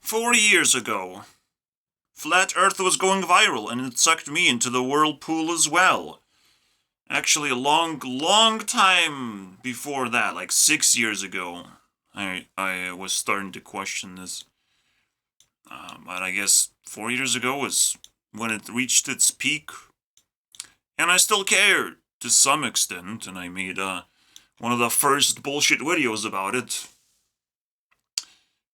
4 years ago, Flat Earth was going viral and it sucked me into the whirlpool as well. Actually, a long time before that, like 6 years ago, I was starting to question this. But I guess 4 years ago was when it reached its peak. And I still care to some extent, and I made one of the first bullshit videos about it.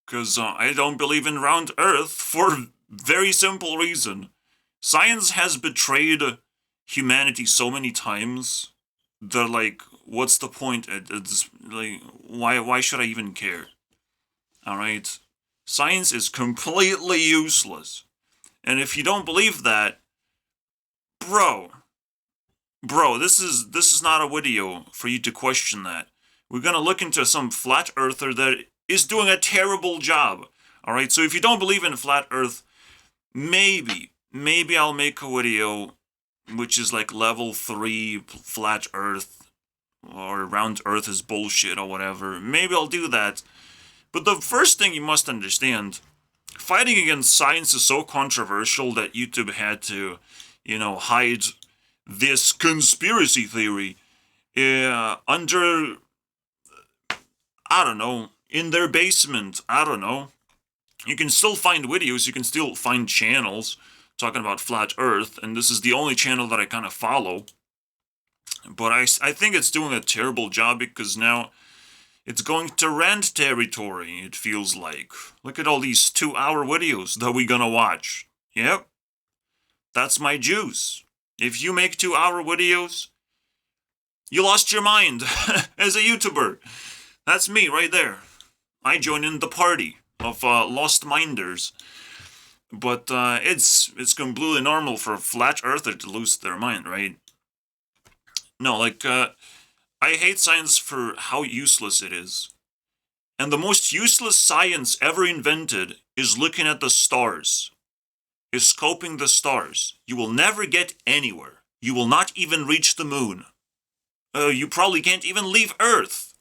Because I don't believe in round Earth for very simple reason. Science has betrayed humanity so many times that, like, what's the point? It's like, why should I even care? Alright? Science is completely useless. And if you don't believe that, bro, this is not a video for you to question that. We're gonna look into some flat earther that is doing a terrible job. Alright, so if you don't believe in flat earth, maybe I'll make a video which is like level 3 flat earth or round earth is bullshit or whatever. Maybe I'll do that. But the first thing you must understand, fighting against science is so controversial that YouTube had to, hide this conspiracy theory under, I don't know, in their basement. I don't know. You can still find videos, you can still find channels talking about flat earth, and this is the only channel that I kind of follow. But I think it's doing a terrible job because now it's going to rant territory, it feels like. Look at all these 2-hour videos that we're gonna watch. Yep. That's my juice. If you make 2-hour videos, you lost your mind as a YouTuber. That's me right there. I join in the party of lost minders. But it's completely normal for a flat earther to lose their mind, right? No, like, I hate science for how useless it is. And the most useless science ever invented is looking at the stars. Is scoping the stars. You will never get anywhere. You will not even reach the moon. You probably can't even leave Earth.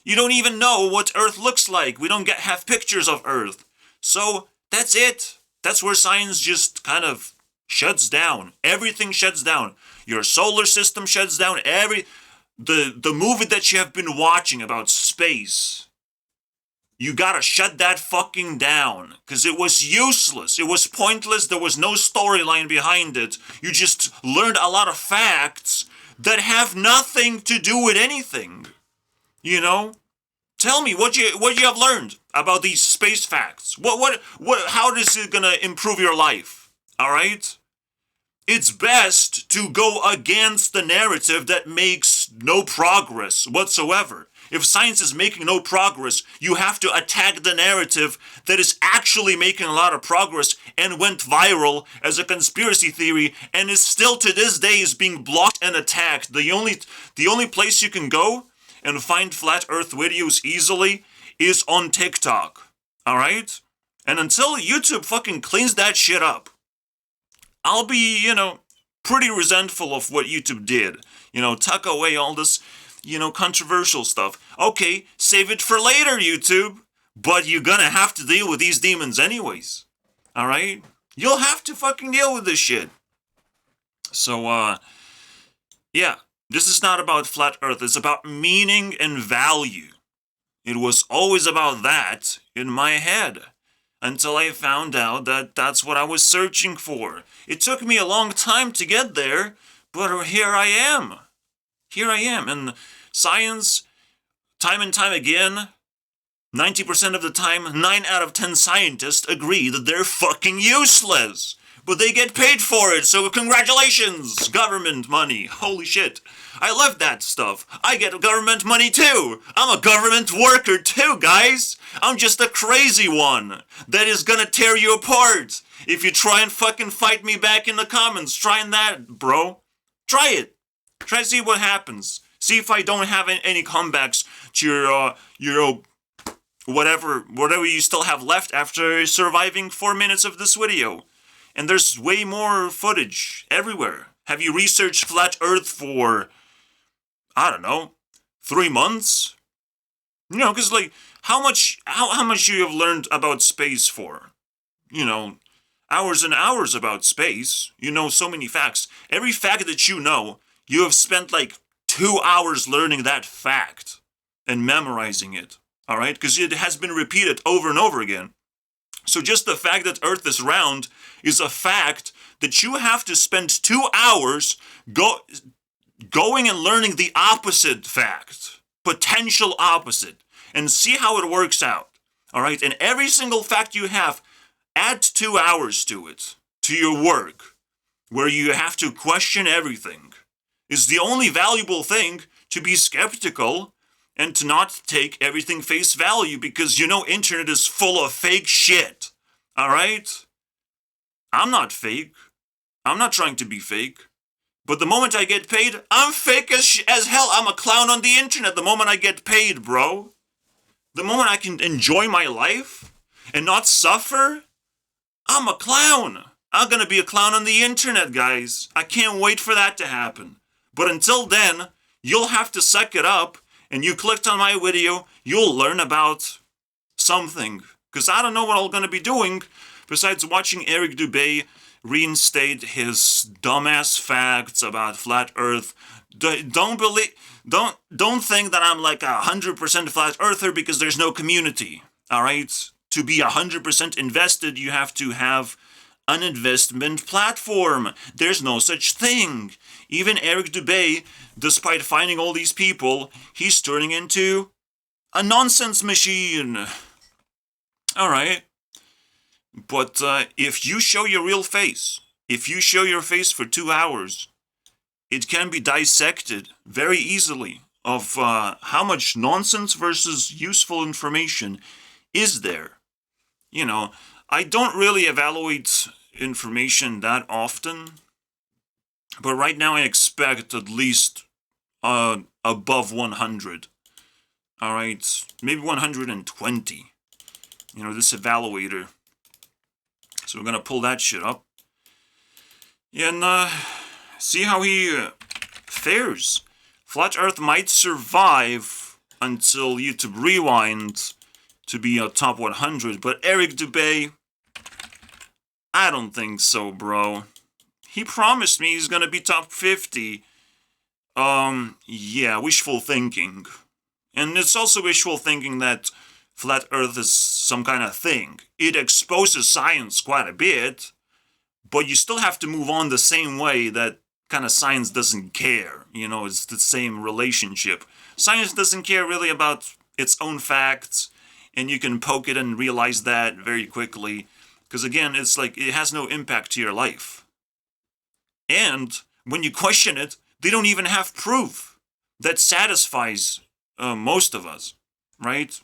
You don't even know what Earth looks like. We don't have pictures of Earth. So, that's it. That's where science just kind of shuts down. Everything shuts down. Your solar system shuts down. The movie that you have been watching about space, you gotta shut that fucking down. Because it was useless. It was pointless. There was no storyline behind it. You just learned a lot of facts that have nothing to do with anything. Tell me what you have learned about these space facts. How is it gonna improve your life? All right? It's best to go against the narrative that makes no progress whatsoever. If science is making no progress, you have to attack the narrative that is actually making a lot of progress and went viral as a conspiracy theory and is still to this day is being blocked and attacked. The only place you can go and find flat earth videos easily is on TikTok. Alright? And until YouTube fucking cleans that shit up, I'll be, pretty resentful of what YouTube did. Tuck away all this, controversial stuff. Okay, save it for later, YouTube. But you're gonna have to deal with these demons anyways. Alright? You'll have to fucking deal with this shit. So, yeah. This is not about flat earth, it's about meaning and value. It was always about that in my head, until I found out that that's what I was searching for. It took me a long time to get there, but here I am. And science, time and time again, 90% of the time, 9 out of 10 scientists agree that they're fucking useless. But they get paid for it, so congratulations! Government money. Holy shit. I love that stuff. I get government money too. I'm a government worker too, guys. I'm just a crazy one that is gonna tear you apart. If you try and fucking fight me back in the comments, try that, bro. Try it. Try to see what happens. See if I don't have any comebacks to your whatever you still have left after surviving 4 minutes of this video. And there's way more footage everywhere. Have you researched flat earth for, I don't know, 3 months? You know, because like how much you have learned about space for? You know, hours and hours about space. You know so many facts. Every fact that you have spent like 2 hours learning that fact and memorizing it. All right, because it has been repeated over and over again. So just the fact that Earth is round is a fact that you have to spend 2 hours going and learning the opposite fact, potential opposite, and see how it works out. All right, and every single fact you have, add 2 hours to it, to your work, where you have to question everything. Is the only valuable thing to be skeptical and to not take everything face value, because you know internet is full of fake shit. All right? I'm not fake. I'm not trying to be fake. But the moment I get paid, I'm fake as hell. I'm a clown on the internet the moment I get paid, bro. The moment I can enjoy my life and not suffer, I'm a clown. I'm gonna be a clown on the internet, guys. I can't wait for that to happen. But until then, you'll have to suck it up, and you clicked on my video, you'll learn about something. Because I don't know what I'm gonna be doing besides watching Eric Dubay reinstate his dumbass facts about flat Earth. Don't think that I'm like 100% flat earther because there's no community. All right? To be 100% invested, you have to have an investment platform. There's no such thing. Even Eric Dubay, despite finding all these people, he's turning into a nonsense machine. All right. But if you show your real face, if you show your face for 2 hours, it can be dissected very easily of how much nonsense versus useful information is there. You know, I don't really evaluate information that often, but right now I expect at least above 100. All right, maybe 120. You know, this evaluator. So we're gonna pull that shit up and see how he fares. Flat Earth might survive until YouTube Rewind to be a top 100, but Eric Dubay, I don't think so, bro. He promised me he's gonna be top 50. Yeah, wishful thinking. And it's also wishful thinking that Flat Earth is some kind of thing. It exposes science quite a bit, but you still have to move on the same way that kind of science doesn't care. You know, it's the same relationship. Science doesn't care really about its own facts, and you can poke it and realize that very quickly. Because again, it's like it has no impact to your life. And when you question it, they don't even have proof that satisfies most of us, right?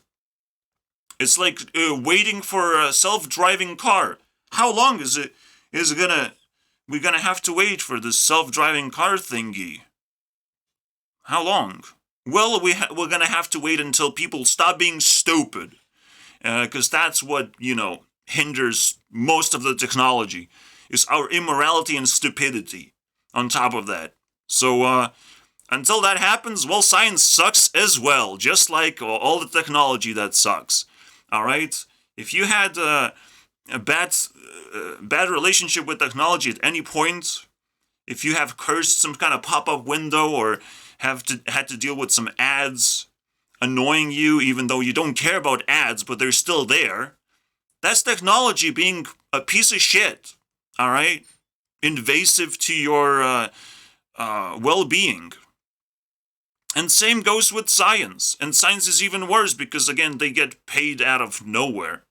It's like waiting for a self-driving car. How long is it? We're gonna have to wait for this self-driving car thingy? How long? Well, we're gonna have to wait until people stop being stupid, because that's what, you know, hinders most of the technology, is our immorality and stupidity on top of that. So until that happens, well, science sucks as well, just like all the technology that sucks. All right? If you had a bad relationship with technology at any point, if you have cursed some kind of pop-up window or had to deal with some ads annoying you, even though you don't care about ads, but they're still there, that's technology being a piece of shit. All right? Invasive to your well-being. And same goes with science. And science is even worse because, again, they get paid out of nowhere.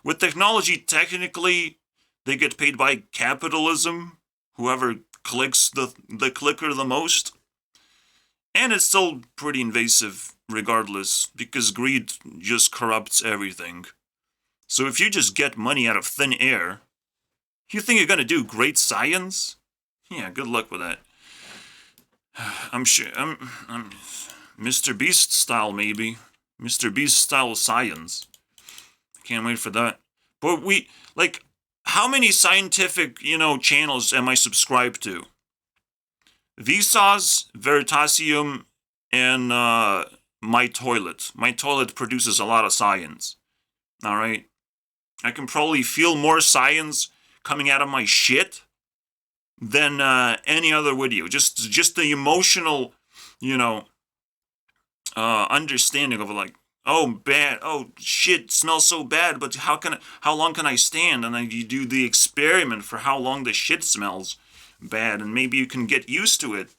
With technology, technically, they get paid by capitalism, whoever clicks the clicker the most. And it's still pretty invasive regardless, because greed just corrupts everything. So if you just get money out of thin air, you think you're gonna do great science? Yeah, good luck with that. I'm sure, I'm Mr. Beast style, maybe. Mr. Beast style science. Can't wait for that. But how many scientific, channels am I subscribed to? Vsauce, Veritasium, and my toilet. My toilet produces a lot of science. All right? I can probably feel more science coming out of my shit than any other video. Just the emotional, you know, understanding of like, oh bad, oh shit, smells so bad, but how long can I stand? And then you do the experiment for how long the shit smells bad, and maybe you can get used to it.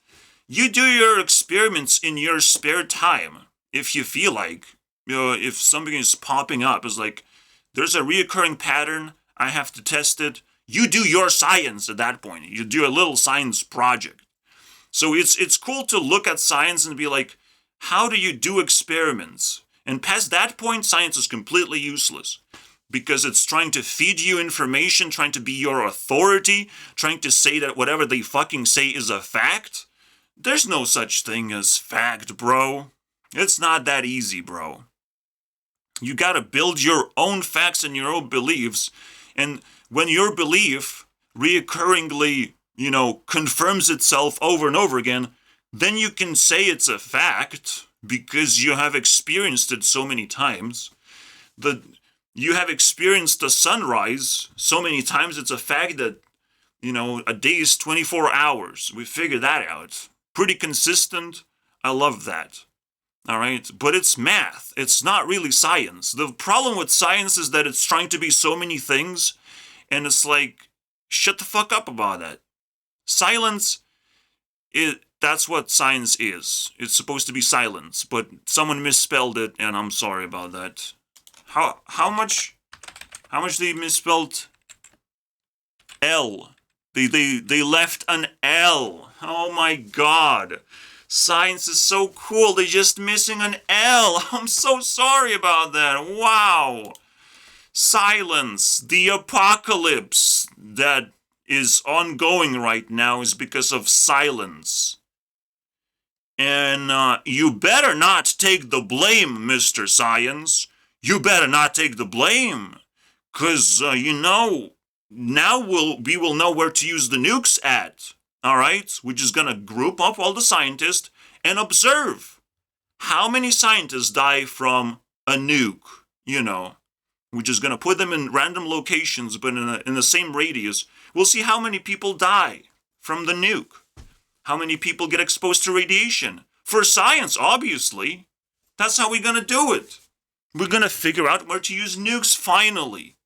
You do your experiments in your spare time, if you feel like. If something is popping up, it's like, there's a reoccurring pattern, I have to test it. You do your science at that point. You do a little science project. So it's cool to look at science and be like, how do you do experiments? And past that point, science is completely useless. Because it's trying to feed you information, trying to be your authority, trying to say that whatever they fucking say is a fact. There's no such thing as fact, bro. It's not that easy, bro. You gotta build your own facts and your own beliefs. And when your belief reoccurringly, confirms itself over and over again, then you can say it's a fact because you have experienced it so many times. You have experienced the sunrise so many times, it's a fact that, a day is 24 hours. We figured that out. Pretty consistent. I love that. All right, but it's math. It's not really science. The problem with science is that it's trying to be so many things, and it's like, shut the fuck up about that. Silence, that's what science is. It's supposed to be silence, but someone misspelled it, and I'm sorry about that. How much they misspelled L? They left an L. Oh my god. Science is so cool, they're just missing an L. I'm so sorry about that. Wow. Silence. The apocalypse that is ongoing right now is because of silence. And you better not take the blame, Mr. Science. You better not take the blame. Because, now we will know where to use the nukes at. All right, we're just going to group up all the scientists and observe how many scientists die from a nuke, We're just going to put them in random locations, but in the same radius. We'll see how many people die from the nuke. How many people get exposed to radiation. For science, obviously. That's how we're going to do it. We're going to figure out where to use nukes finally.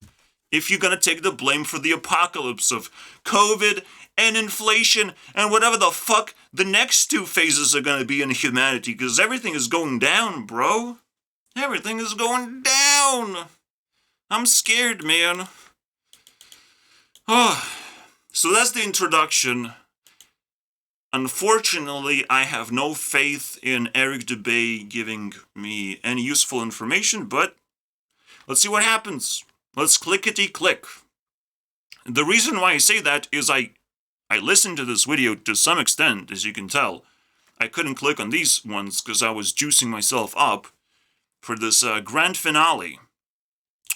If you're going to take the blame for the apocalypse of COVID and inflation and whatever the fuck the next two phases are going to be in humanity, because everything is going down, bro. Everything is going down. I'm scared, man. Oh, so that's the introduction. Unfortunately, I have no faith in Eric Dubay giving me any useful information, but let's see what happens. Let's clickety-click. The reason why I say that is I listened to this video to some extent, as you can tell. I couldn't click on these ones because I was juicing myself up for this grand finale.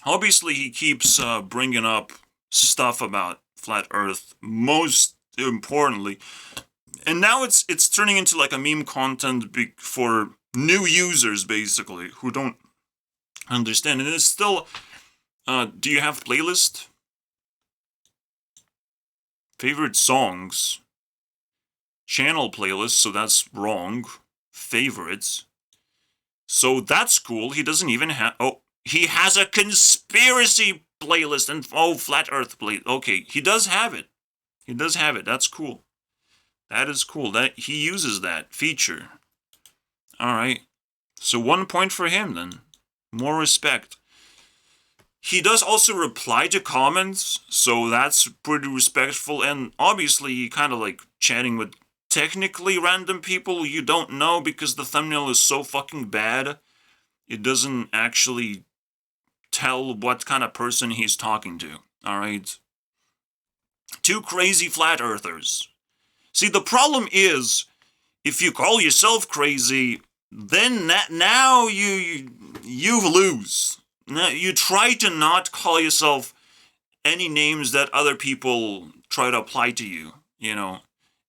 Obviously, he keeps bringing up stuff about Flat Earth, most importantly. And now it's turning into like a meme content for new users, basically, who don't understand. And it's still... do you have playlist? Favorite songs. Channel playlist, so that's wrong. Favorites. So that's cool. He doesn't even have... Oh, he has a conspiracy playlist and... Oh, Flat Earth playlist. Okay, he does have it. He does have it. That's cool. That is cool. That he uses that feature. Alright. So 1 point for him, then. More respect. He does also reply to comments, so that's pretty respectful, and obviously kind of like chatting with technically random people you don't know because the thumbnail is so fucking bad, it doesn't actually tell what kind of person he's talking to, alright? Two crazy flat earthers. See, the problem is, if you call yourself crazy, then now you lose. Now, you try to not call yourself any names that other people try to apply to you,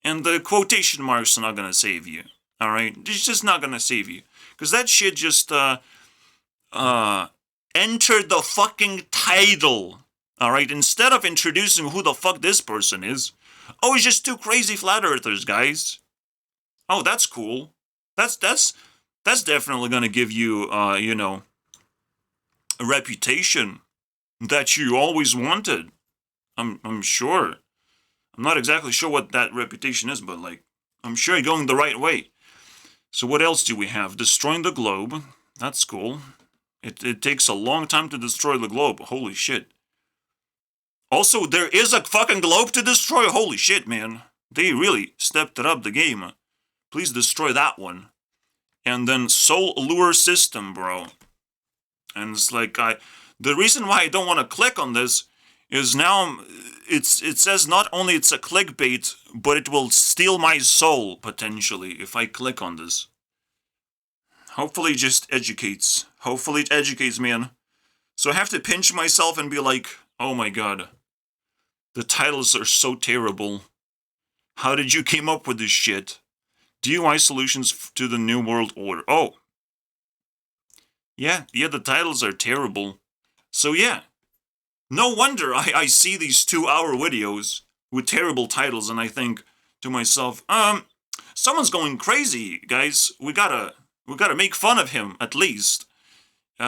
And the quotation marks are not going to save you, alright? It's just not going to save you. Because that shit just, entered the fucking title. Alright, instead of introducing who the fuck this person is. Oh, it's just two crazy flat earthers, guys. Oh, that's cool. That's definitely gonna give you, you know, a reputation that you always wanted. I'm sure. I'm not exactly sure what that reputation is, but like, I'm sure you're going the right way. So what else do we have? Destroying the globe. That's cool. It takes a long time to destroy the globe. Holy shit. Also, there is a fucking globe to destroy. Holy shit, man. They really stepped it up the game. Please destroy that one. And then Soul Lure System, bro. And it's like, the reason why I don't want to click on this is now it says not only it's a clickbait, but it will steal my soul, potentially, if I click on this. Hopefully it just educates. Hopefully it educates, man. So I have to pinch myself and be like, oh my god. The titles are so terrible. How did you came up with this shit? DUI solutions to the New World Order. Oh. Yeah, the titles are terrible. So yeah. No wonder I see these 2-hour videos with terrible titles and I think to myself, someone's going crazy, guys. We gotta make fun of him, at least,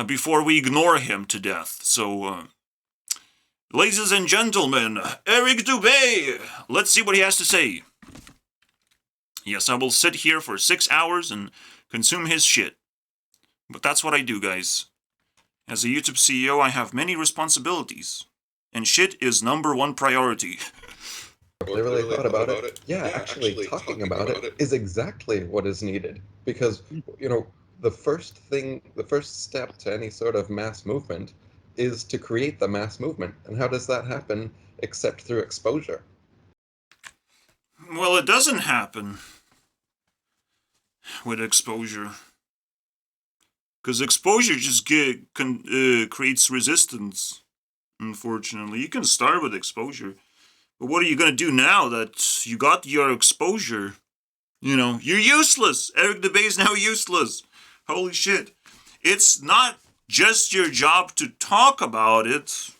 before we ignore him to death. So, ladies and gentlemen, Eric Dubay! Let's see what he has to say. Yes, I will sit here for 6 hours and consume his shit. But that's what I do, guys. As a YouTube CEO, I have many responsibilities. And shit is #1 priority. They really thought about it. Yeah, actually talking about it is exactly what is needed. Because, you know, the first step to any sort of mass movement is to create the mass movement. And how does that happen except through exposure? Well, it doesn't happen with exposure. Because exposure just creates resistance, unfortunately. You can start with exposure. But what are you going to do now that you got your exposure? You know, you're useless. Eric Dubay is now useless. Holy shit. It's not just your job to talk about it.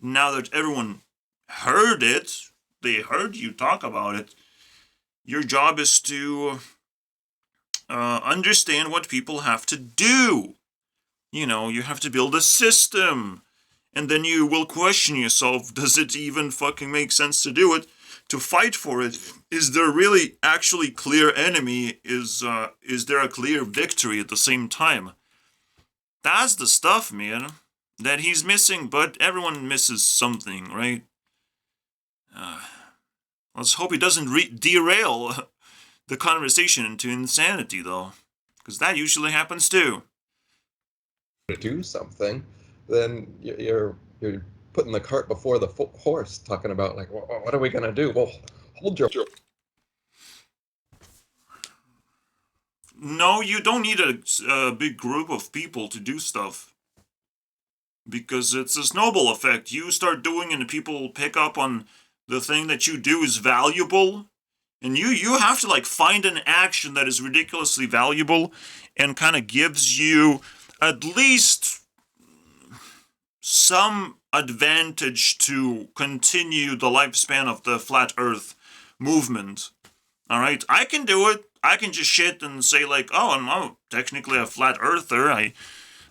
Now that everyone heard it, they heard you talk about it. Your job is to understand what people have to do. You know, you have to build a system. And then you will question yourself, does it even fucking make sense to do it? To fight for it? Is there really actually clear enemy? Is there a clear victory at the same time? That's the stuff, man, that he's missing, but everyone misses something, right? Let's hope he doesn't derail the conversation into insanity, though. Because that usually happens too. To do something, then you're putting the cart before the horse, talking about, like, what are we going to do? Well, hold your... No, you don't need a big group of people to do stuff. Because it's a snowball effect. You start doing and people pick up on the thing that you do is valuable. And you have to, like, find an action that is ridiculously valuable and kind of gives you at least some advantage to continue the lifespan of the flat earth movement. Alright, I can do it. I can just shit and say, like, oh, I'm technically a flat earther.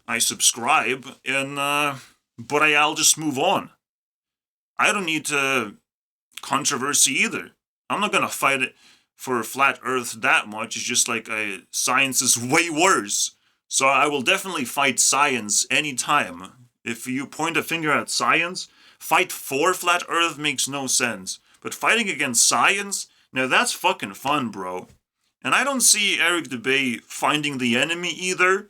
I subscribe, and but I'll just move on. I don't need controversy either. I'm not gonna fight it for flat earth that much. It's just like science is way worse. So I will definitely fight science anytime. If you point a finger at science, fight for flat earth makes no sense. But fighting against science, now that's fucking fun, bro. And I don't see Eric Dubay finding the enemy either.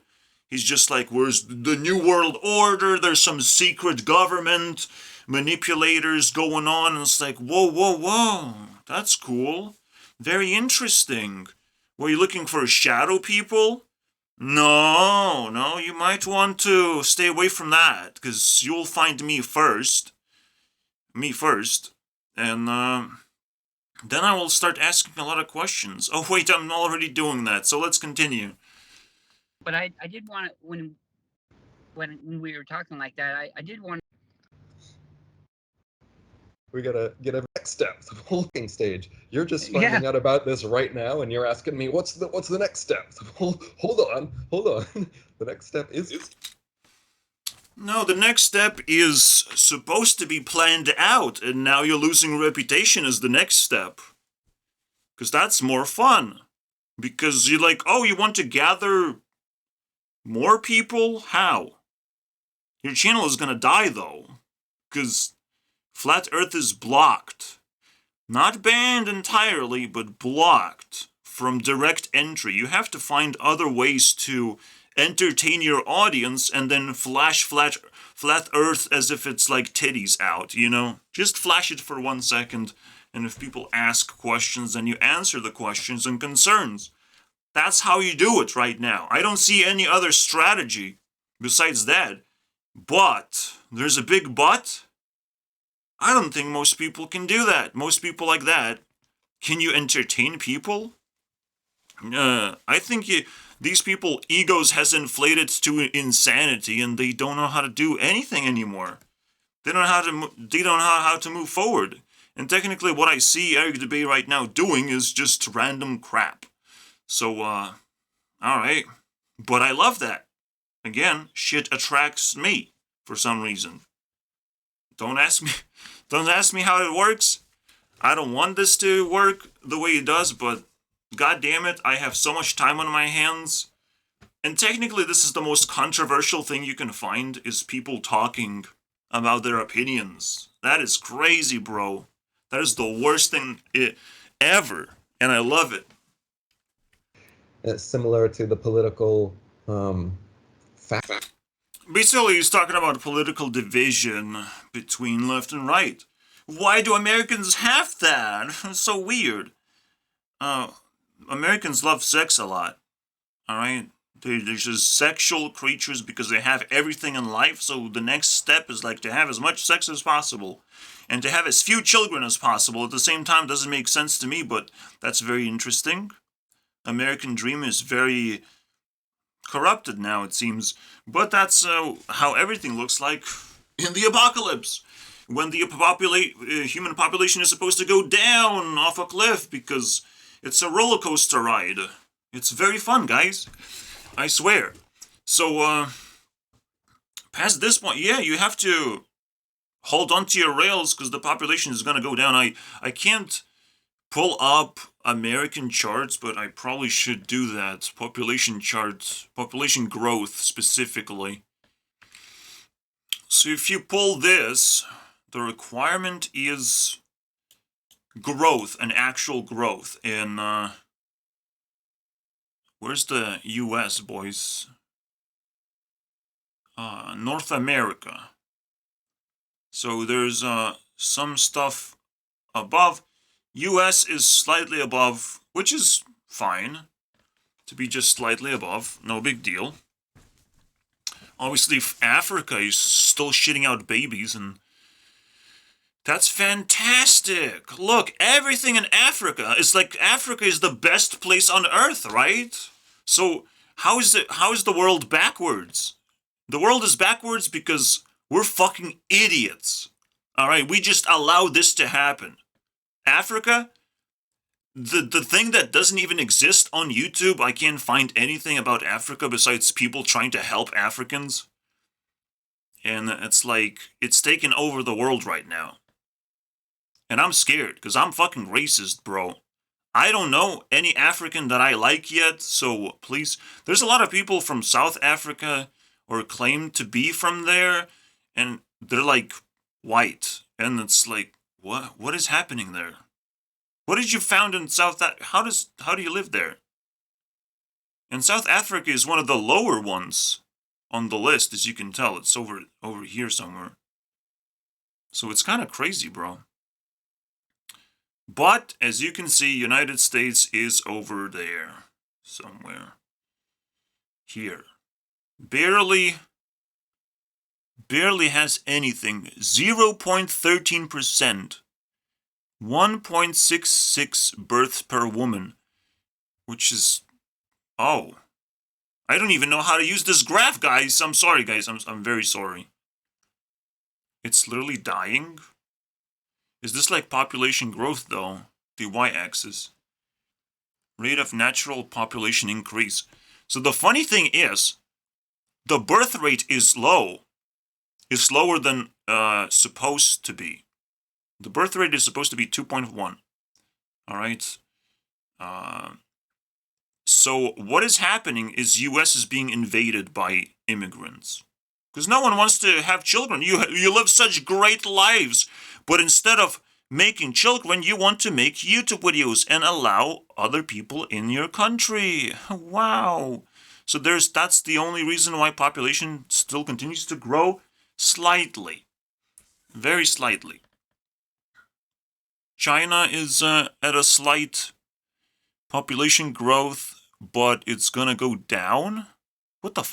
He's just like, where's the New World Order? There's some secret government manipulators going on. And it's like, whoa. That's cool. Very interesting. Were you looking for shadow people? No, you might want to stay away from that, because you'll find me first. And then I will start asking a lot of questions. Oh wait, I'm already doing that, so let's continue. but I did want to, when we were talking like that, I did want. We gotta get a next step, the holding stage. You're just Yeah. finding out about this right now, and you're asking me what's the next step. Hold on. The next step is. No, the next step is supposed to be planned out, and now you're losing reputation as the next step. Because that's more fun. Because you're like, oh, you want to gather more people? How? Your channel is gonna die, though. Because Flat Earth is blocked. Not banned entirely, but blocked from direct entry. You have to find other ways to entertain your audience and then flash flat Earth as if it's like titties out, you know? Just flash it for 1 second, and if people ask questions, then you answer the questions and concerns. That's how you do it right now. I don't see any other strategy besides that. But, there's a big but. I don't think most people can do that. Most people like that. Can you entertain people? I think these people egos has inflated to insanity, and they don't know how to do anything anymore. They don't know how to move forward. And technically, what I see Eric Dubay right now doing is just random crap. So, all right, but I love that. Again, shit attracts me for some reason. Don't ask me how it works. I don't want this to work the way it does, but god damn it, I have so much time on my hands. And technically this is the most controversial thing you can find, is people talking about their opinions. That is crazy, bro. That is the worst thing ever, and I love it. It's similar to the political fact. Basically, he's talking about political division between left and right. Why do Americans have that? It's so weird. Americans love sex a lot. Alright? They're just sexual creatures because they have everything in life, so the next step is like to have as much sex as possible. And to have as few children as possible at the same time doesn't make sense to me, but that's very interesting. American dream is very corrupted now, it seems. But that's how everything looks like in the apocalypse. When the human population is supposed to go down off a cliff because it's a roller coaster ride. It's very fun, guys. I swear. So, past this point, yeah, you have to hold on to your rails because the population is going to go down. I can't pull up American charts, but I probably should do that. Population charts, population growth specifically. So if you pull this, the requirement is growth, an actual growth in, where's the US, boys? North America. So there's some stuff above. US is slightly above, which is fine. To be just slightly above, no big deal. Obviously, Africa is still shitting out babies, and that's fantastic. Look, everything in Africa is like Africa is the best place on earth, right? So how is the world backwards? The world is backwards because we're fucking idiots. All right, we just allow this to happen. Africa, the thing that doesn't even exist on YouTube, I can't find anything about Africa besides people trying to help Africans. And it's like, it's taken over the world right now. And I'm scared, because I'm fucking racist, bro. I don't know any African that I like yet, so please. There's a lot of people from South Africa, or claim to be from there, and they're like white. And it's like, what is happening there? What did you found in South Africa? How do you live there? And South Africa is one of the lower ones on the list, as you can tell. It's over here somewhere. So it's kind of crazy, bro. But, as you can see, United States is over there. Somewhere. Here. Barely has anything. 0.13%. 1.66 births per woman. Which is... Oh. I don't even know how to use this graph, guys. I'm sorry, guys. I'm very sorry. It's literally dying? Is this like population growth, though? The y-axis. Rate of natural population increase. So the funny thing is, the birth rate is low. It's lower than supposed to be. The birth rate is supposed to be 2.1. All right. So what is happening is U.S. is being invaded by immigrants. Because no one wants to have children. You live such great lives. But instead of making children, you want to make YouTube videos and allow other people in your country. Wow. So that's the only reason why population still continues to grow slightly. Very slightly. China is at a slight population growth, but it's gonna go down? What the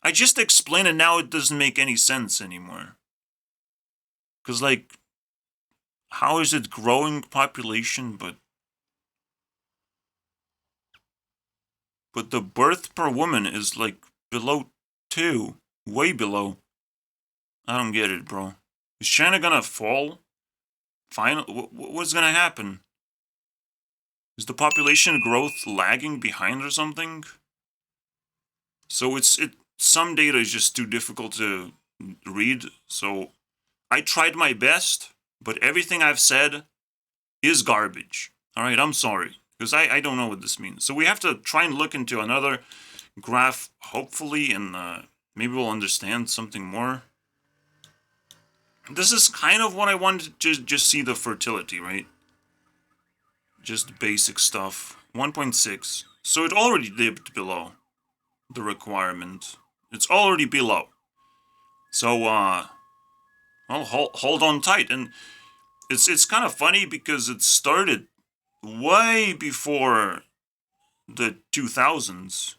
I just explained it, now it doesn't make any sense anymore. Because, like, how is it growing population, but the birth per woman is, like, below 2. Way below. I don't get it, bro. Is China gonna fall? What's gonna happen? Is the population growth lagging behind or something? So some data is just too difficult to read, so I tried my best, but everything I've said is garbage. Alright, I'm sorry, because I don't know what this means. So we have to try and look into another graph, hopefully, and maybe we'll understand something more. This is kind of what I wanted to just see the fertility, right? Just basic stuff. 1.6. So it already dipped below the requirement. It's already below. So, well, hold on tight. And it's kind of funny because it started way before the 2000s.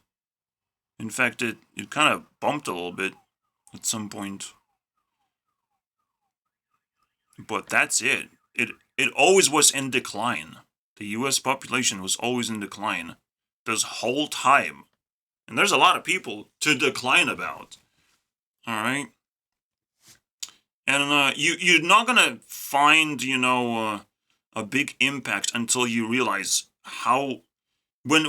In fact, it kind of bumped a little bit at some point. But that's it. It always was in decline. The US population was always in decline this whole time. And there's a lot of people to decline about. Alright? And you're not gonna find, a big impact until you realize how... When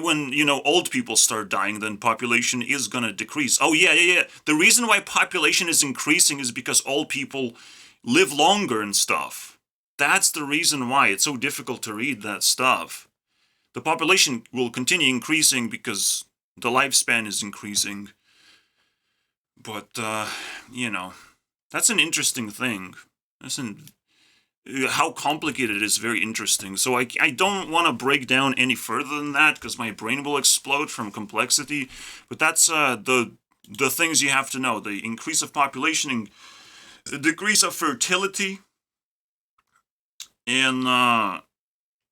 old people start dying, then population is gonna decrease. Oh, yeah. The reason why population is increasing is because old people live longer and stuff. That's the reason why it's so difficult to read that stuff. The population will continue increasing because the lifespan is increasing. But, that's an interesting thing. How complicated it is very interesting. So I don't want to break down any further than that because my brain will explode from complexity. But that's the things you have to know. The increase of population and the decrease of fertility. And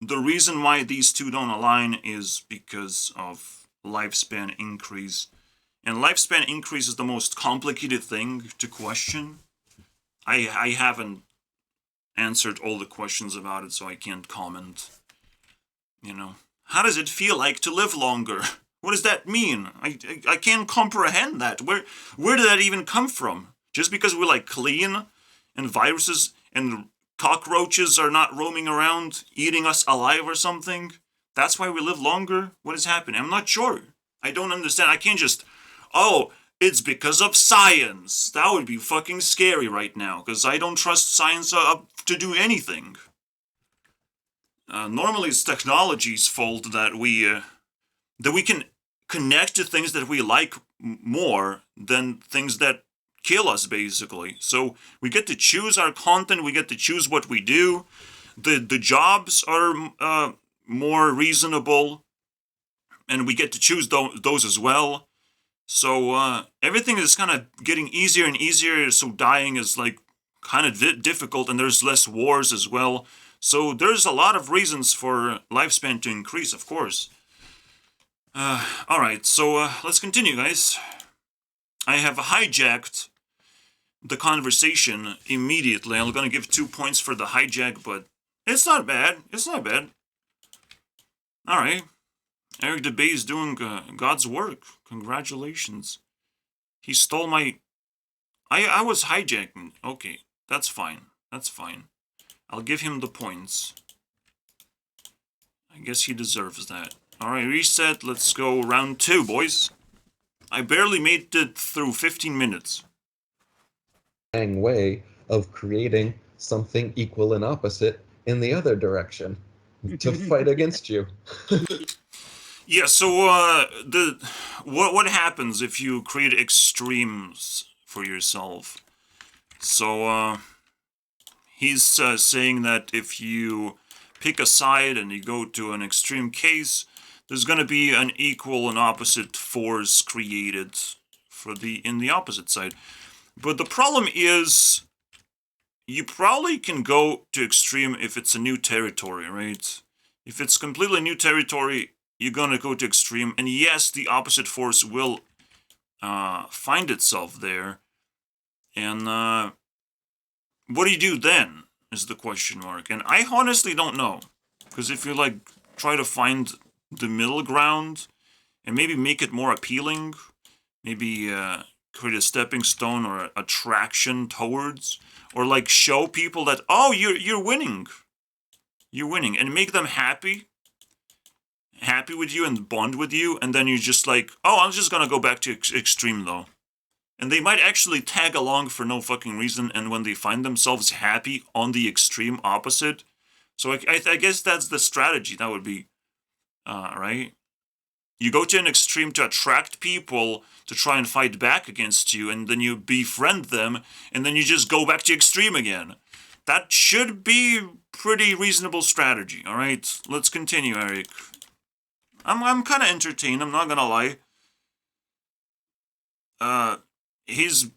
the reason why these two don't align is because of lifespan increase. And lifespan increase is the most complicated thing to question. I haven't answered all the questions about it, so I can't comment. How does it feel like to live longer? What does that mean? I can't comprehend that. Where did that even come from? Just because we're like clean and viruses and cockroaches are not roaming around eating us alive or something? That's why we live longer? What is happening? I'm not sure. I don't understand. I can't just, it's because of science. That would be fucking scary right now, because I don't trust science to do anything. Normally it's technology's fault that we can connect to things that we like more than things that kill us, basically. So we get to choose our content, we get to choose what we do. The jobs are more reasonable, and we get to choose those as well. So everything is kind of getting easier and easier, so dying is like kind of difficult, and there's less wars as well. So there's a lot of reasons for lifespan to increase, of course. Alright, so let's continue, guys. I have hijacked the conversation immediately. I'm going to give 2 points for the hijack, but it's not bad. It's not bad. Alright. Eric Dubay is doing God's work. Congratulations. He stole my... I was hijacking. Okay, that's fine. That's fine. I'll give him the points. I guess he deserves that. Alright, reset. Let's go round 2, boys. I barely made it through 15 minutes. Way of creating something equal and opposite in the other direction to fight against you. Yeah, so what happens if you create extremes for yourself? So he's saying that if you pick a side and you go to an extreme case, there's going to be an equal and opposite force created for in the opposite side. But the problem is, you probably can go to extreme if it's a new territory, right? If it's completely new territory, you're going to go to extreme. And yes, the opposite force will find itself there. And what do you do then, is the question mark. And I honestly don't know. Because if you, like, try to find the middle ground and maybe make it more appealing, maybe create a stepping stone or a attraction towards, or like show people that, oh, you're winning, and make them happy with you and bond with you, and then you're just like, oh, I'm just gonna go back to extreme though, and they might actually tag along for no fucking reason, and when they find themselves happy on the extreme opposite, so I guess that's the strategy. That would be right. You go to an extreme to attract people to try and fight back against you, and then you befriend them, and then you just go back to extreme again. That should be pretty reasonable strategy, alright? Let's continue, Eric. I'm kind of entertained, I'm not gonna lie. He's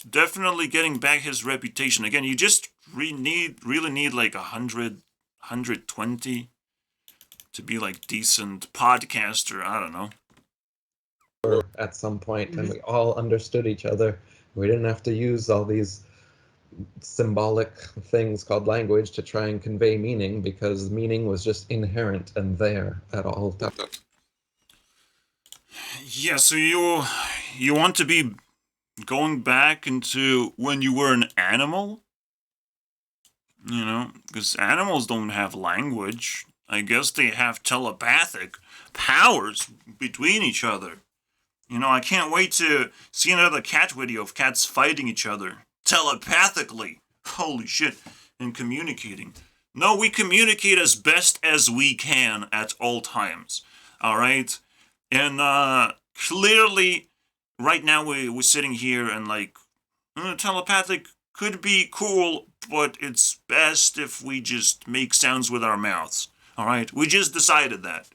definitely getting back his reputation. Again, you just really need like 100, 120... to be like decent podcaster, I don't know. At some point, and we all understood each other. We didn't have to use all these symbolic things called language to try and convey meaning, because meaning was just inherent and there at all times. Yeah, so you want to be going back into when you were an animal? You know, because animals don't have language. I guess they have telepathic powers between each other. You know, I can't wait to see another cat video of cats fighting each other telepathically. Holy shit. And communicating. No, we communicate as best as we can at all times. Alright? And clearly, right now we're sitting here and like, telepathic could be cool, but it's best if we just make sounds with our mouths. Alright, we just decided that.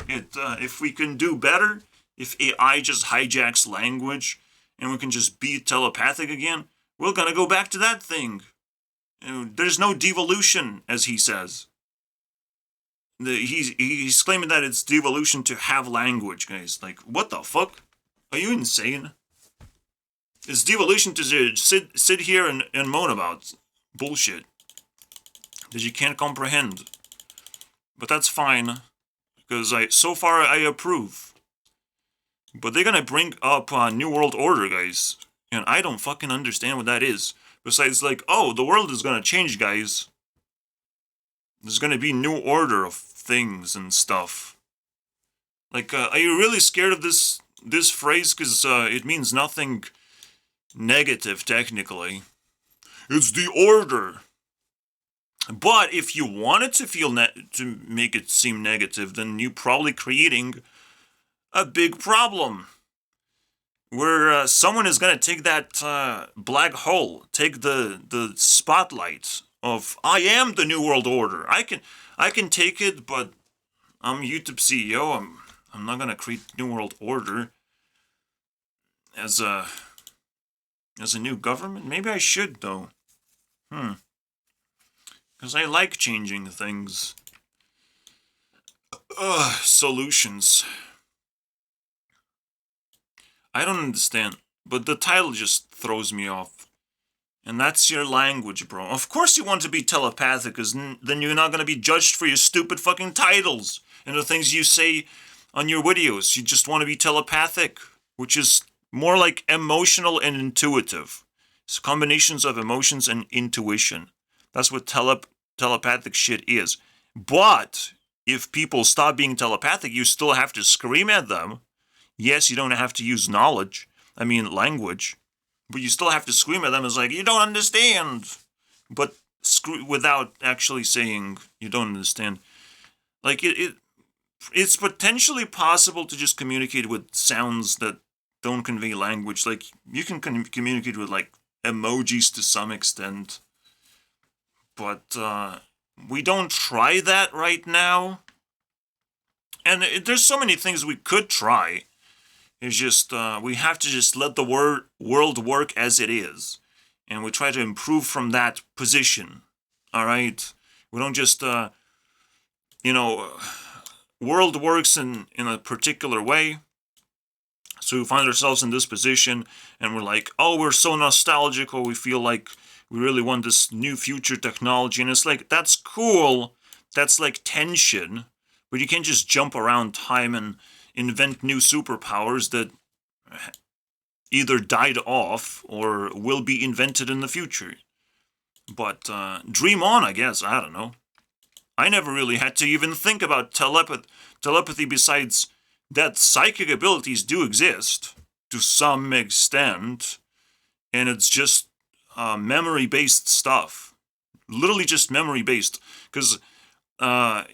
If we can do better, if AI just hijacks language, and we can just be telepathic again, we're gonna go back to that thing. There's no devolution, as he says. He's claiming that it's devolution to have language, guys. Like, what the fuck? Are you insane? It's devolution to sit here and moan about bullshit that you can't comprehend. But that's fine, because so far I approve. But they're gonna bring up New World Order, guys, and I don't fucking understand what that is. Besides, like, oh, the world is gonna change, guys. There's gonna be new order of things and stuff. Like, are you really scared of this phrase? Because it means nothing negative, technically. It's the order. But if you wanted to to make it seem negative, then you're probably creating a big problem. Where someone is going to take that black hole, take the spotlight of, I am the New World Order. I can take it, but I'm YouTube CEO. I'm not going to create New World Order as a new government. Maybe I should, though. Because I like changing things. Solutions. I don't understand, but the title just throws me off. And that's your language, bro. Of course you want to be telepathic, because then you're not going to be judged for your stupid fucking titles and the things you say on your videos. You just want to be telepathic, which is more like emotional and intuitive. It's combinations of emotions and intuition. That's what telepathic shit is. But if people stop being telepathic, you still have to scream at them. Yes, you don't have to use language. But you still have to scream at them as like, you don't understand. But without actually saying you don't understand. Like, it's potentially possible to just communicate with sounds that don't convey language. Like, you can communicate with, like, emojis to some extent. But we don't try that right now. And there's so many things we could try. It's just, we have to just let the world work as it is. And we try to improve from that position. Alright? We don't just, world works in a particular way. So we find ourselves in this position, and we're like, oh, we're so nostalgic, or we feel like we really want this new future technology. And it's like, that's cool. That's like tension. But you can't just jump around time and invent new superpowers that either died off or will be invented in the future. But dream on, I guess. I don't know. I never really had to even think about telepathy besides that psychic abilities do exist to some extent, and it's just memory-based stuff. Literally just memory-based. Because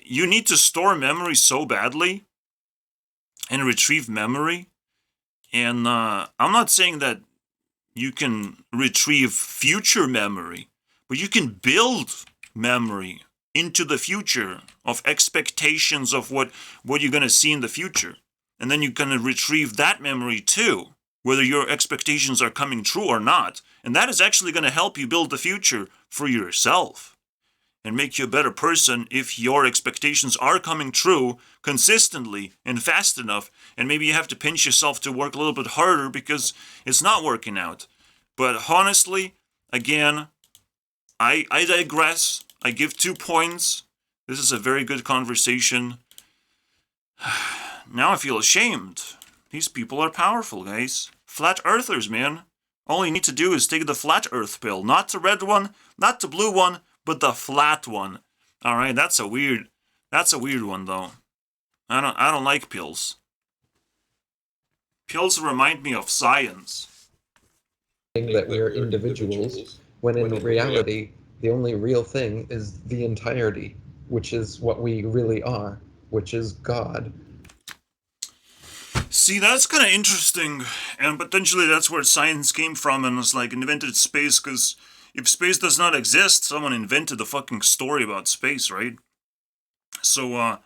you need to store memory so badly and retrieve memory. And I'm not saying that you can retrieve future memory, but you can build memory into the future of expectations of what you're going to see in the future. And then you're going to retrieve that memory too, whether your expectations are coming true or not. And that is actually going to help you build the future for yourself and make you a better person if your expectations are coming true consistently and fast enough. And maybe you have to pinch yourself to work a little bit harder because it's not working out. But honestly, again, I digress. I give 2 points. This is a very good conversation. Now I feel ashamed. These people are powerful, guys. Flat earthers, man. All you need to do is take the flat earth pill. Not the red one, not the blue one, but the flat one. Alright, that's a weird one though. I don't like pills. Pills remind me of science. That we're individuals, when in reality, the only real thing is the entirety, which is what we really are, which is God. See, that's kind of interesting, and potentially that's where science came from and was like invented space, because if space does not exist, someone invented the fucking story about space, right? So,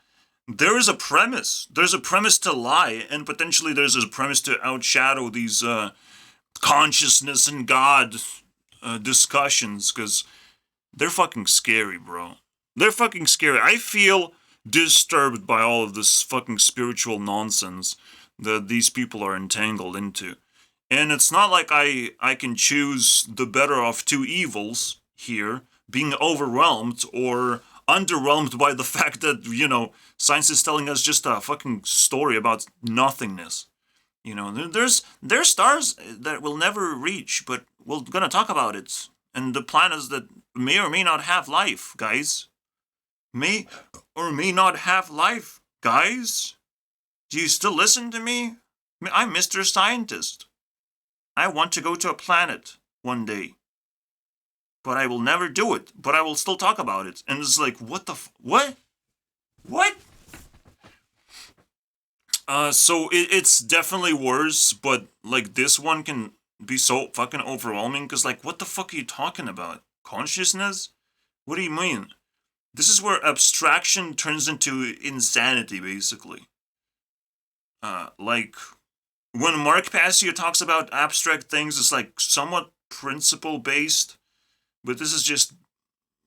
there is a premise. There's a premise to lie, and potentially there's a premise to outshadow these consciousness and God discussions, because they're fucking scary, bro. They're fucking scary. I feel disturbed by all of this fucking spiritual nonsense that these people are entangled into. And it's not like I can choose the better of two evils here, being overwhelmed or underwhelmed by the fact that, science is telling us just a fucking story about nothingness. There's stars that we'll never reach, but we're gonna talk about it. And the planets that may or may not have life, guys. May or may not have life, guys. Do you still listen to me? I'm Mr. Scientist. I want to go to a planet one day. But I will never do it. But I will still talk about it. And it's like, what the what? What? So it's definitely worse, but like this one can be so fucking overwhelming, because like, what the fuck are you talking about? Consciousness? What do you mean? This is where abstraction turns into insanity, basically. Like, when Mark Passio talks about abstract things, it's like somewhat principle-based, but this is just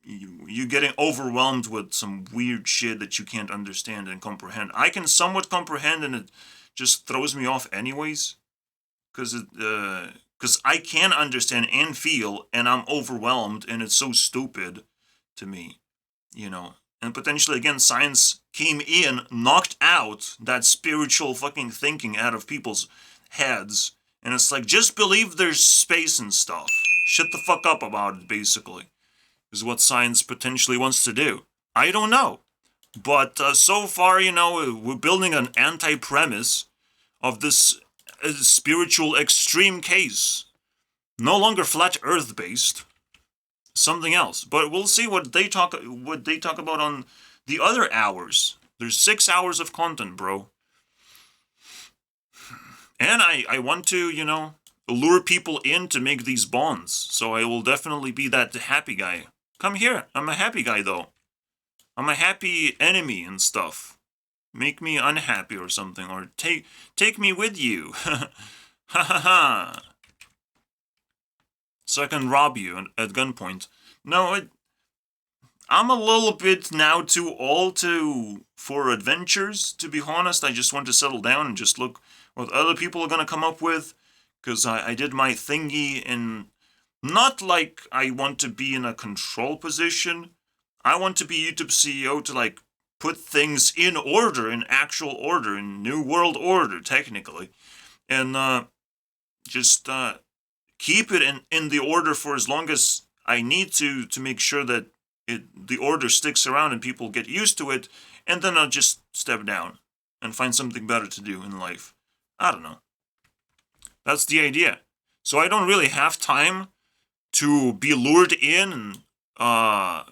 you getting overwhelmed with some weird shit that you can't understand and comprehend. I can somewhat comprehend, and it just throws me off anyways, because because I can understand and feel, and I'm overwhelmed, and it's so stupid to me, you know. And potentially, again, science came in, knocked out that spiritual fucking thinking out of people's heads, and it's like, just believe there's space and stuff. Shut the fuck up about it, basically, is what science potentially wants to do. I don't know. But so far, you know, we're building an anti-premise of this spiritual extreme case. No longer flat Earth based, something else. But we'll see what they talk about on the other hours. There's 6 hours of content, bro. And I want to, you know, lure people in to make these bonds. So I will definitely be that happy guy. Come here. I'm a happy guy, though. I'm a happy enemy and stuff. Make me unhappy or something, or take me with you. Ha ha ha. So I can rob you at gunpoint. No, I'm a little bit now too old for adventures, to be honest. I just want to settle down and just look what other people are gonna come up with. Because I did my thingy, and not like I want to be in a control position. I want to be YouTube CEO to, like, put things in order, in actual order, in New World Order, technically. And just keep it in the order for as long as I need to make sure that the order sticks around and people get used to it, and then I'll just step down and find something better to do in life. I don't know. That's the idea. So I don't really have time to be lured in and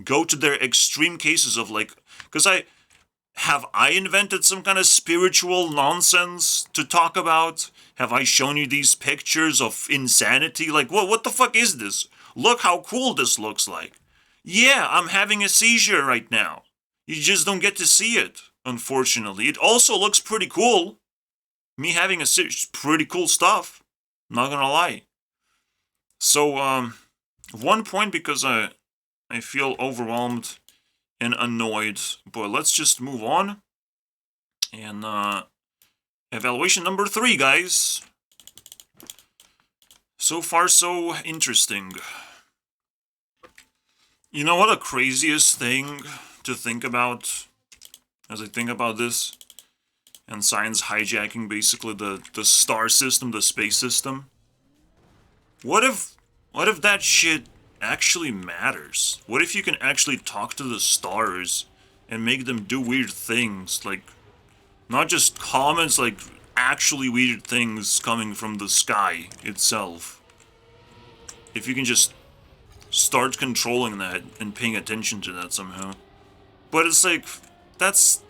go to their extreme cases of, like, because I invented some kind of spiritual nonsense to talk about? Have I shown you these pictures of insanity? Like, what the fuck is this? Look how cool this looks like. Yeah, I'm having a seizure right now. You just don't get to see it, unfortunately. It also looks pretty cool. Me having a seizure, pretty cool stuff. Not gonna lie. So, one point, because I feel overwhelmed and annoyed, but let's just move on. And evaluation number 3, guys. So far, so interesting. You know what the craziest thing to think about as I think about this? And science hijacking basically the star system, the space system. What if that shit actually matters? What if you can actually talk to the stars and make them do weird things? Like, not just comments, like actually weird things coming from the sky itself. If you can just start controlling that and paying attention to that somehow. But it's like, that's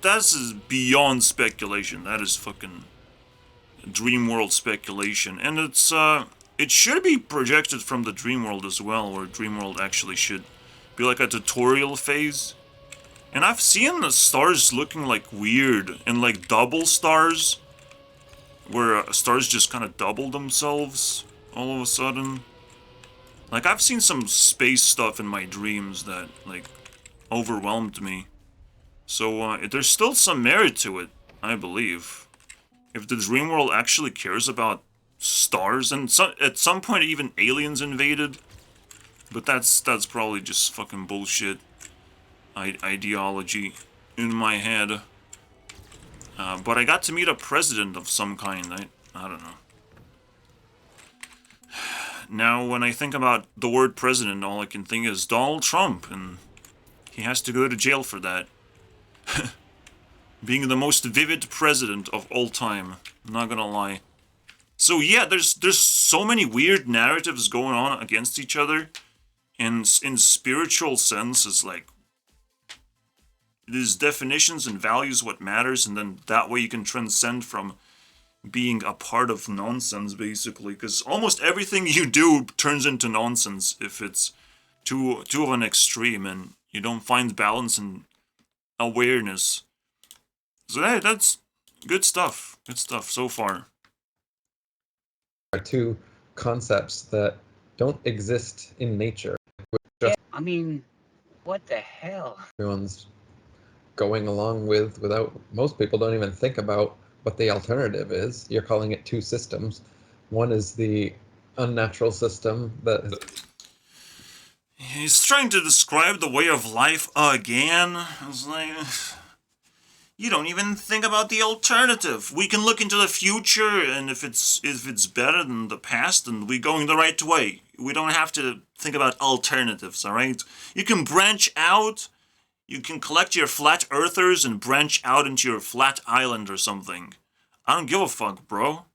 beyond speculation. That is fucking dream world speculation. And it should be projected from the dream world as well, where dream world actually should be like a tutorial phase. And I've seen the stars looking like weird, and like double stars, where stars just kind of double themselves all of a sudden. Like, I've seen some space stuff in my dreams that, like, overwhelmed me. So, there's still some merit to it, I believe. If the dream world actually cares about stars, and at some point even aliens invaded, but that's probably just fucking bullshit ideology in my head. But I got to meet a president of some kind. I don't know. Now, when I think about the word president, all I can think is Donald Trump, and he has to go to jail for that. Being the most vivid president of all time, I'm not gonna lie. So yeah, there's so many weird narratives going on against each other, and in spiritual sense, it's like, there's definitions and values what matters, and then that way you can transcend from being a part of nonsense, basically, because almost everything you do turns into nonsense if it's too of an extreme, and you don't find balance and awareness. So hey, that's good stuff. Good stuff so far. Are two concepts that don't exist in nature. Yeah, I mean, what the hell? Everyone's going along with without, most people don't even think about what the alternative is. You're calling it two systems. One is the unnatural system that is. He's trying to describe the way of life again. I was like, you don't even think about the alternative. We can look into the future, and if it's better than the past, then we're going the right way. We don't have to think about alternatives, all right? You can branch out. You can collect your flat earthers and branch out into your flat island or something. I don't give a fuck, bro.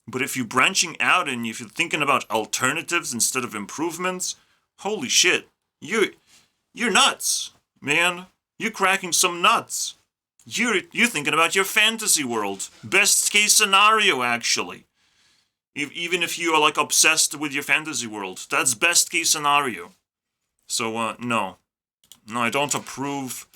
But if you're branching out and if you're thinking about alternatives instead of improvements, holy shit, you're nuts, man. You're cracking some nuts. You're thinking about your fantasy world. Best case scenario, actually. Even if you are like obsessed with your fantasy world, that's best case scenario. So no, I don't approve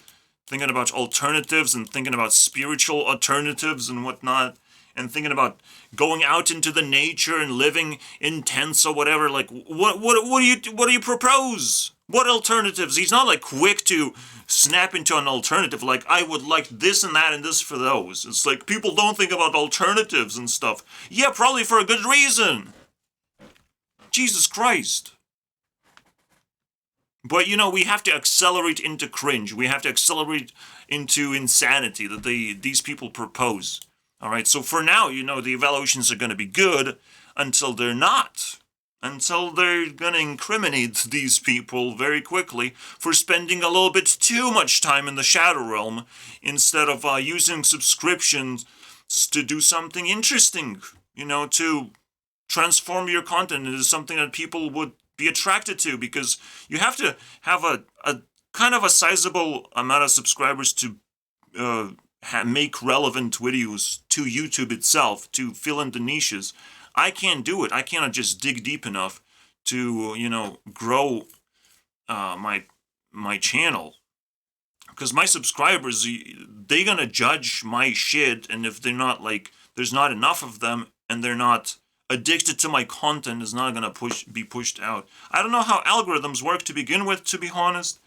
thinking about alternatives and thinking about spiritual alternatives and whatnot, and thinking about going out into the nature and living in tents or whatever. Like, what do you propose? What alternatives? He's not like quick to snap into an alternative. Like, I would like this and that and this for those. It's like people don't think about alternatives and stuff. Yeah, probably for a good reason. Jesus Christ. But, we have to accelerate into cringe. We have to accelerate into insanity that these people propose. All right, so for now, the evaluations are going to be good until they're not. Until they're going to incriminate these people very quickly for spending a little bit too much time in the Shadow Realm instead of using subscriptions to do something interesting, to transform your content into something that people would be attracted to, because you have to have a kind of a sizable amount of subscribers to make relevant videos to YouTube itself, to fill in the niches. I can't do it. I cannot just dig deep enough to, grow my channel. Because my subscribers, they're going to judge my shit, and if they're not, there's not enough of them, and they're not addicted to my content, is not going to be pushed out. I don't know how algorithms work to begin with, to be honest,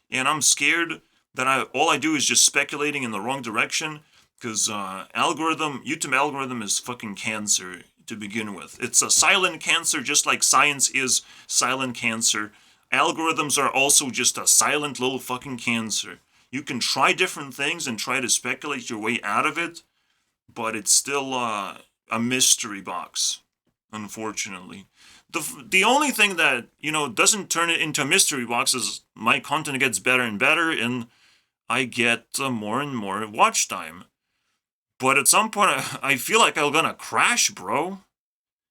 and I'm scared that all I do is just speculating in the wrong direction, because YouTube algorithm is fucking cancer to begin with. It's a silent cancer, just like science is silent cancer. Algorithms are also just a silent little fucking cancer. You can try different things and try to speculate your way out of it, but it's still a mystery box, unfortunately. The only thing that, doesn't turn it into a mystery box is my content gets better and better, and I get more and more watch time. But at some point, I feel like I'm gonna crash, bro.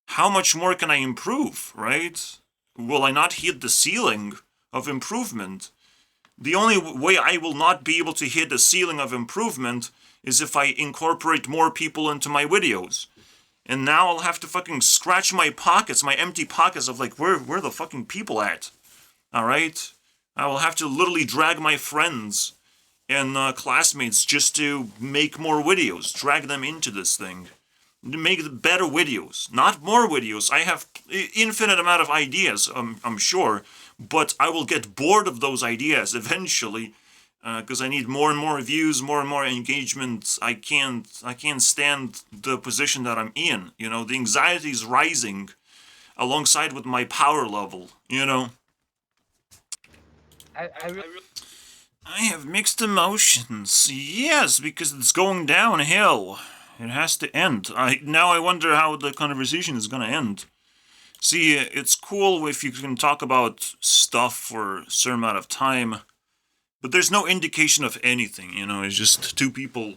How much more can I improve, right? Will I not hit the ceiling of improvement? The only way I will not be able to hit the ceiling of improvement is if I incorporate more people into my videos. And now I'll have to fucking scratch my pockets, my empty pockets of where the fucking people at? Alright? I will have to literally drag my friends and classmates just to make more videos, drag them into this thing. Make better videos, not more videos. I have infinite amount of ideas, I'm sure, but I will get bored of those ideas eventually, because I need more and more views, more and more engagement. I can't stand the position that I'm in. The anxiety is rising alongside with my power level. I have mixed emotions. Yes, because it's going downhill. It has to end. Now I wonder how the conversation is going to end. See, it's cool if you can talk about stuff for a certain amount of time, but there's no indication of anything, it's just two people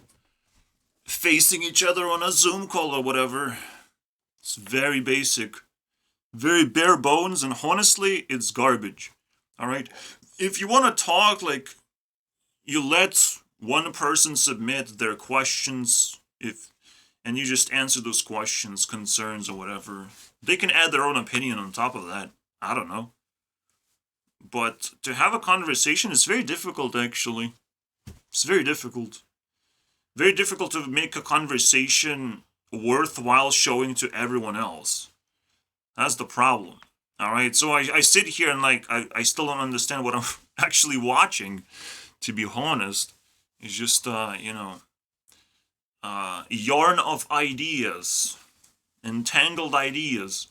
facing each other on a Zoom call or whatever. It's very basic, very bare bones, and honestly, it's garbage. Alright? If you want to talk, you let one person submit their questions, and you just answer those questions, concerns, or whatever. They can add their own opinion on top of that. I don't know. But to have a conversation is very difficult, actually. It's very difficult. Very difficult to make a conversation worthwhile showing to everyone else. That's the problem. Alright, so I sit here and I still don't understand what I'm actually watching, to be honest. It's just, yarn of ideas, entangled ideas.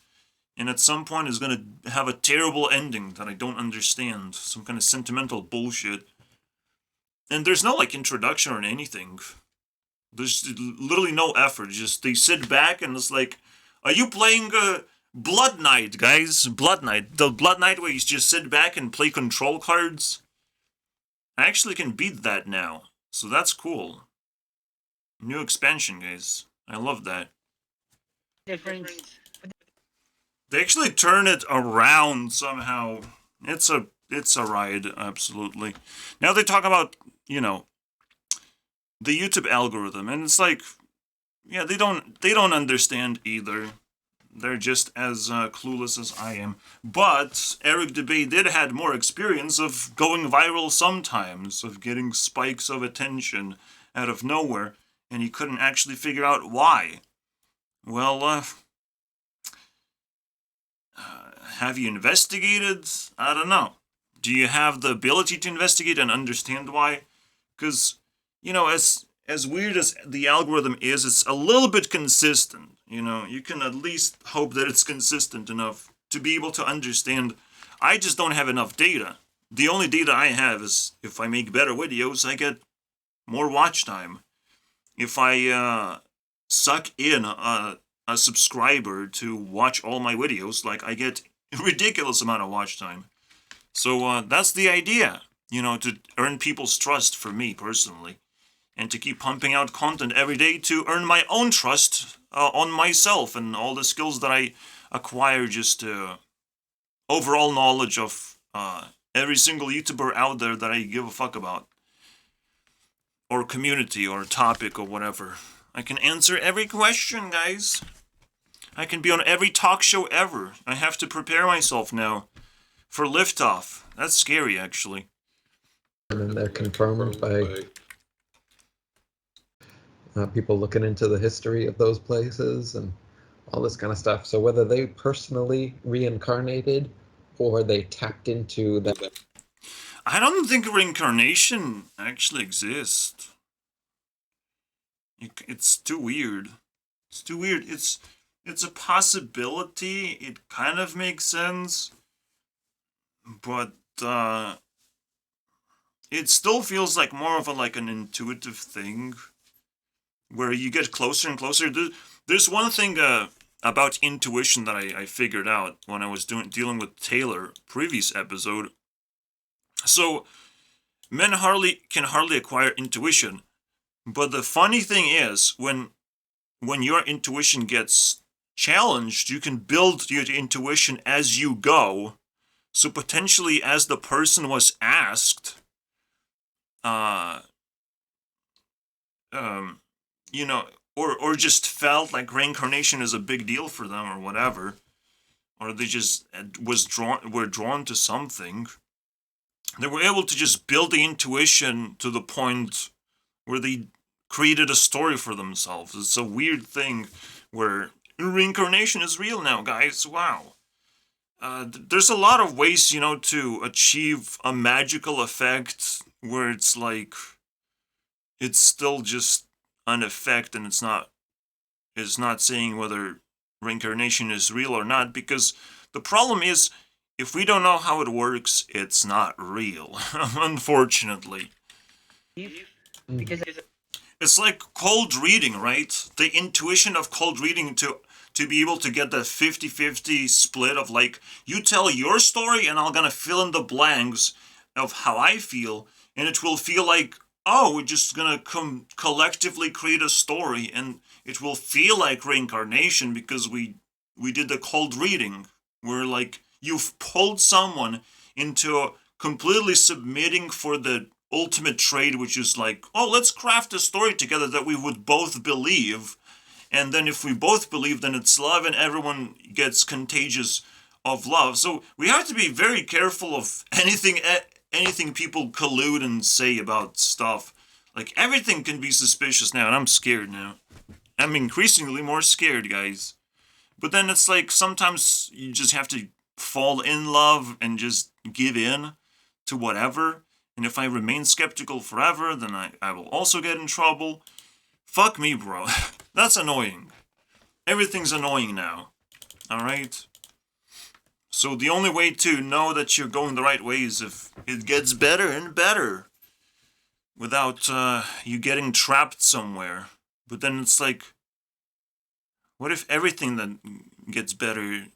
and at some point is gonna have a terrible ending that I don't understand. Some kind of sentimental bullshit. And there's no like introduction or anything. There's literally no effort. Just they sit back and it's like, are you playing Blood Knight, guys? Blood Knight. The Blood Knight where you just sit back and play control cards. I actually can beat that now. So that's cool. New expansion, guys. I love that. Different. They actually turn it around somehow. It's a ride, absolutely. Now they talk about, you know, the YouTube algorithm, and it's like, yeah, they don't understand either. They're just as clueless as I am. But Eric Dubay did had more experience of going viral sometimes, of getting spikes of attention out of nowhere, and he couldn't actually figure out why. Well, have you investigated? I don't know. Do you have the ability to investigate and understand why? Because, you know, as weird as the algorithm is, it's a little bit consistent. You know, you can at least hope that it's consistent enough to be able to understand. I just don't have enough data. The only data I have is if I make better videos, I get more watch time. If I suck in a subscriber to watch all my videos, like I get a ridiculous amount of watch time. So that's the idea, you know, to earn people's trust for me personally. And to keep pumping out content every day to earn my own trust on myself and all the skills that I acquire, just overall knowledge of every single YouTuber out there that I give a fuck about. Or community or topic or whatever. I can answer every question, guys. I can be on every talk show ever. I have to prepare myself now for liftoff. That's scary, actually. And then they're confirmed by people looking into the history of those places and all this kind of stuff. So whether they personally reincarnated or they tapped into that. I don't think reincarnation actually exists. It's too weird. It's too weird. It's a possibility. It kind of makes sense. But it still feels like more of an intuitive thing. Where you get closer and closer. There's one thing about intuition that I figured out when I was dealing with Taylor previous episode. So men can hardly acquire intuition, but the funny thing is when your intuition gets challenged, you can build your intuition as you go. So potentially, as the person was asked, you know, or just felt like reincarnation is a big deal for them or whatever, or they just were drawn to something, they were able to just build the intuition to the point where they created a story for themselves. It's a weird thing where reincarnation is real now, guys. Wow. There's a lot of ways, you know, to achieve a magical effect where it's like, it's still just an effect and it's not saying whether reincarnation is real or not, because the problem is, if we don't know how it works, it's not real, unfortunately. Because It's like cold reading, right? The intuition of cold reading to be able to get that 50-50 split of like, you tell your story and I'm gonna fill in the blanks of how I feel, and it will feel like, oh, we're just gonna collectively create a story, and it will feel like reincarnation because we did the cold reading. Where like you've pulled someone into completely submitting for the ultimate trade, which is like, oh, let's craft a story together that we would both believe, and then if we both believe, then it's love, and everyone gets contagious of love. So we have to be very careful of anything people collude and say about stuff. Like, everything can be suspicious now, and I'm scared now. I'm increasingly more scared, guys. But then it's like, sometimes you just have to fall in love and just give in to whatever. And if I remain skeptical forever, then I will also get in trouble. Fuck me, bro. That's annoying. Everything's annoying now. Alright? So the only way to know that you're going the right way is if it gets better and better without you getting trapped somewhere. But then it's like, what if everything that gets better,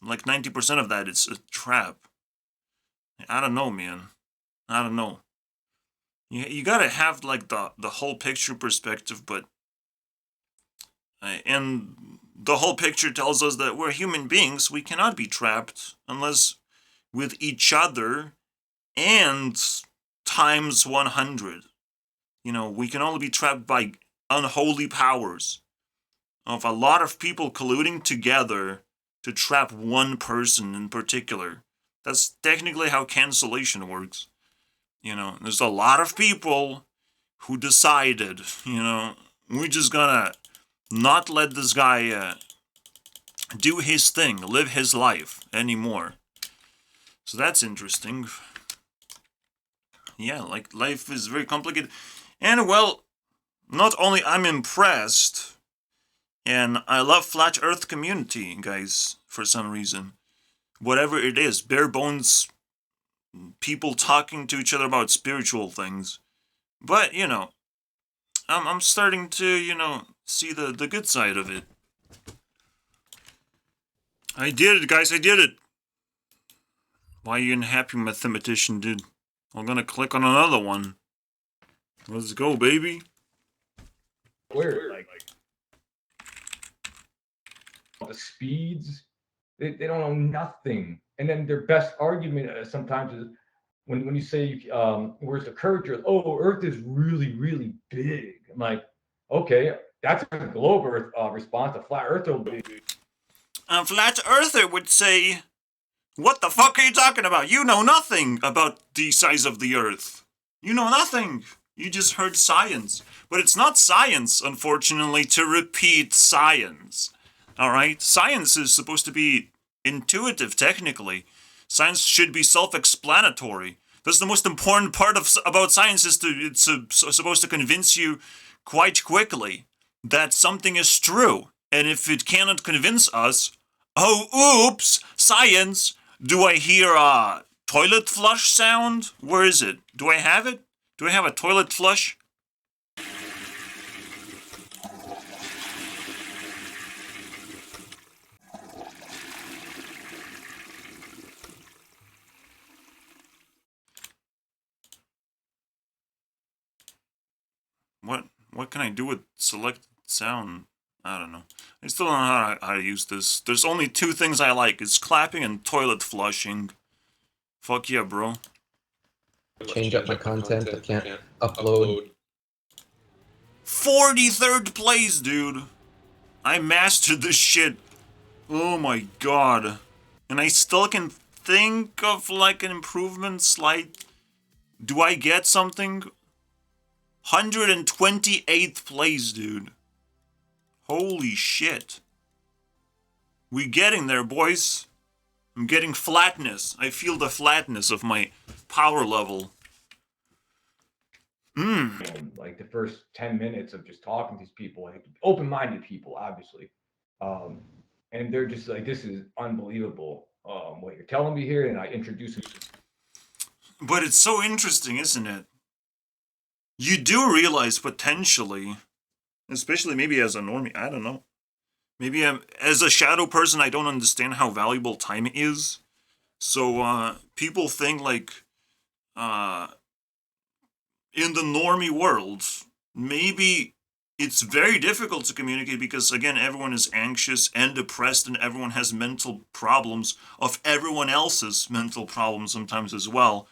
like 90% of that is a trap? I don't know, man. I don't know. You gotta have like the whole picture perspective, but and the whole picture tells us that we're human beings. We cannot be trapped unless with each other and times 100. You know, we can only be trapped by unholy powers of a lot of people colluding together to trap one person in particular. That's technically how cancellation works. You know, there's a lot of people who decided, you know, we're just gonna not let this guy do his thing, live his life anymore. So that's interesting. Yeah, like, life is very complicated. And, well, not only I'm impressed, and I love Flat Earth community, guys, for some reason. Whatever it is, bare bones people talking to each other about spiritual things. But, you know, I'm starting to, you know, see the good side of it. I did it, guys, I did it! Why are you unhappy, mathematician, dude? I'm gonna click on another one. Let's go, baby. Where, like the speeds, they don't know nothing. And then their best argument sometimes is when you say, where's the curvature? Oh, Earth is really, really big. I'm like, okay, that's a globe Earth response. A flat Earth will be. A flat earther would say, what the fuck are you talking about? You know nothing about the size of the Earth. You know nothing. You just heard science. But it's not science, unfortunately, to repeat science. Alright? Science is supposed to be intuitive, technically. Science should be self-explanatory. That's the most important part about science, is it's supposed to convince you quite quickly that something is true. And if it cannot convince us, oh, oops, science, do I hear a toilet flush sound? Where is it? Do I have it? Do I have a toilet flush? What can I do with select sound? I don't know. I still don't know how to use this. There's only two things I like. It's clapping and toilet flushing. Fuck yeah, bro. Change up my content. I can't upload. 43rd place, dude. I mastered this shit. Oh my god. And I still can think of like an improvement slight. Do I get something? 128th place, dude. Holy shit. We getting there, boys. I'm getting flatness. I feel the flatness of my power level. Like the first 10 minutes of just talking to these people, like open-minded people, obviously. And they're just like, this is unbelievable, what you're telling me here. And I introduce them. But it's so interesting, isn't it? You do realize potentially, especially maybe as a normie, I don't know. Maybe as a shadow person, I don't understand how valuable time is. So, people think like, in the normie world, maybe it's very difficult to communicate because, again, everyone is anxious and depressed and everyone has mental problems of everyone else's mental problems sometimes as well.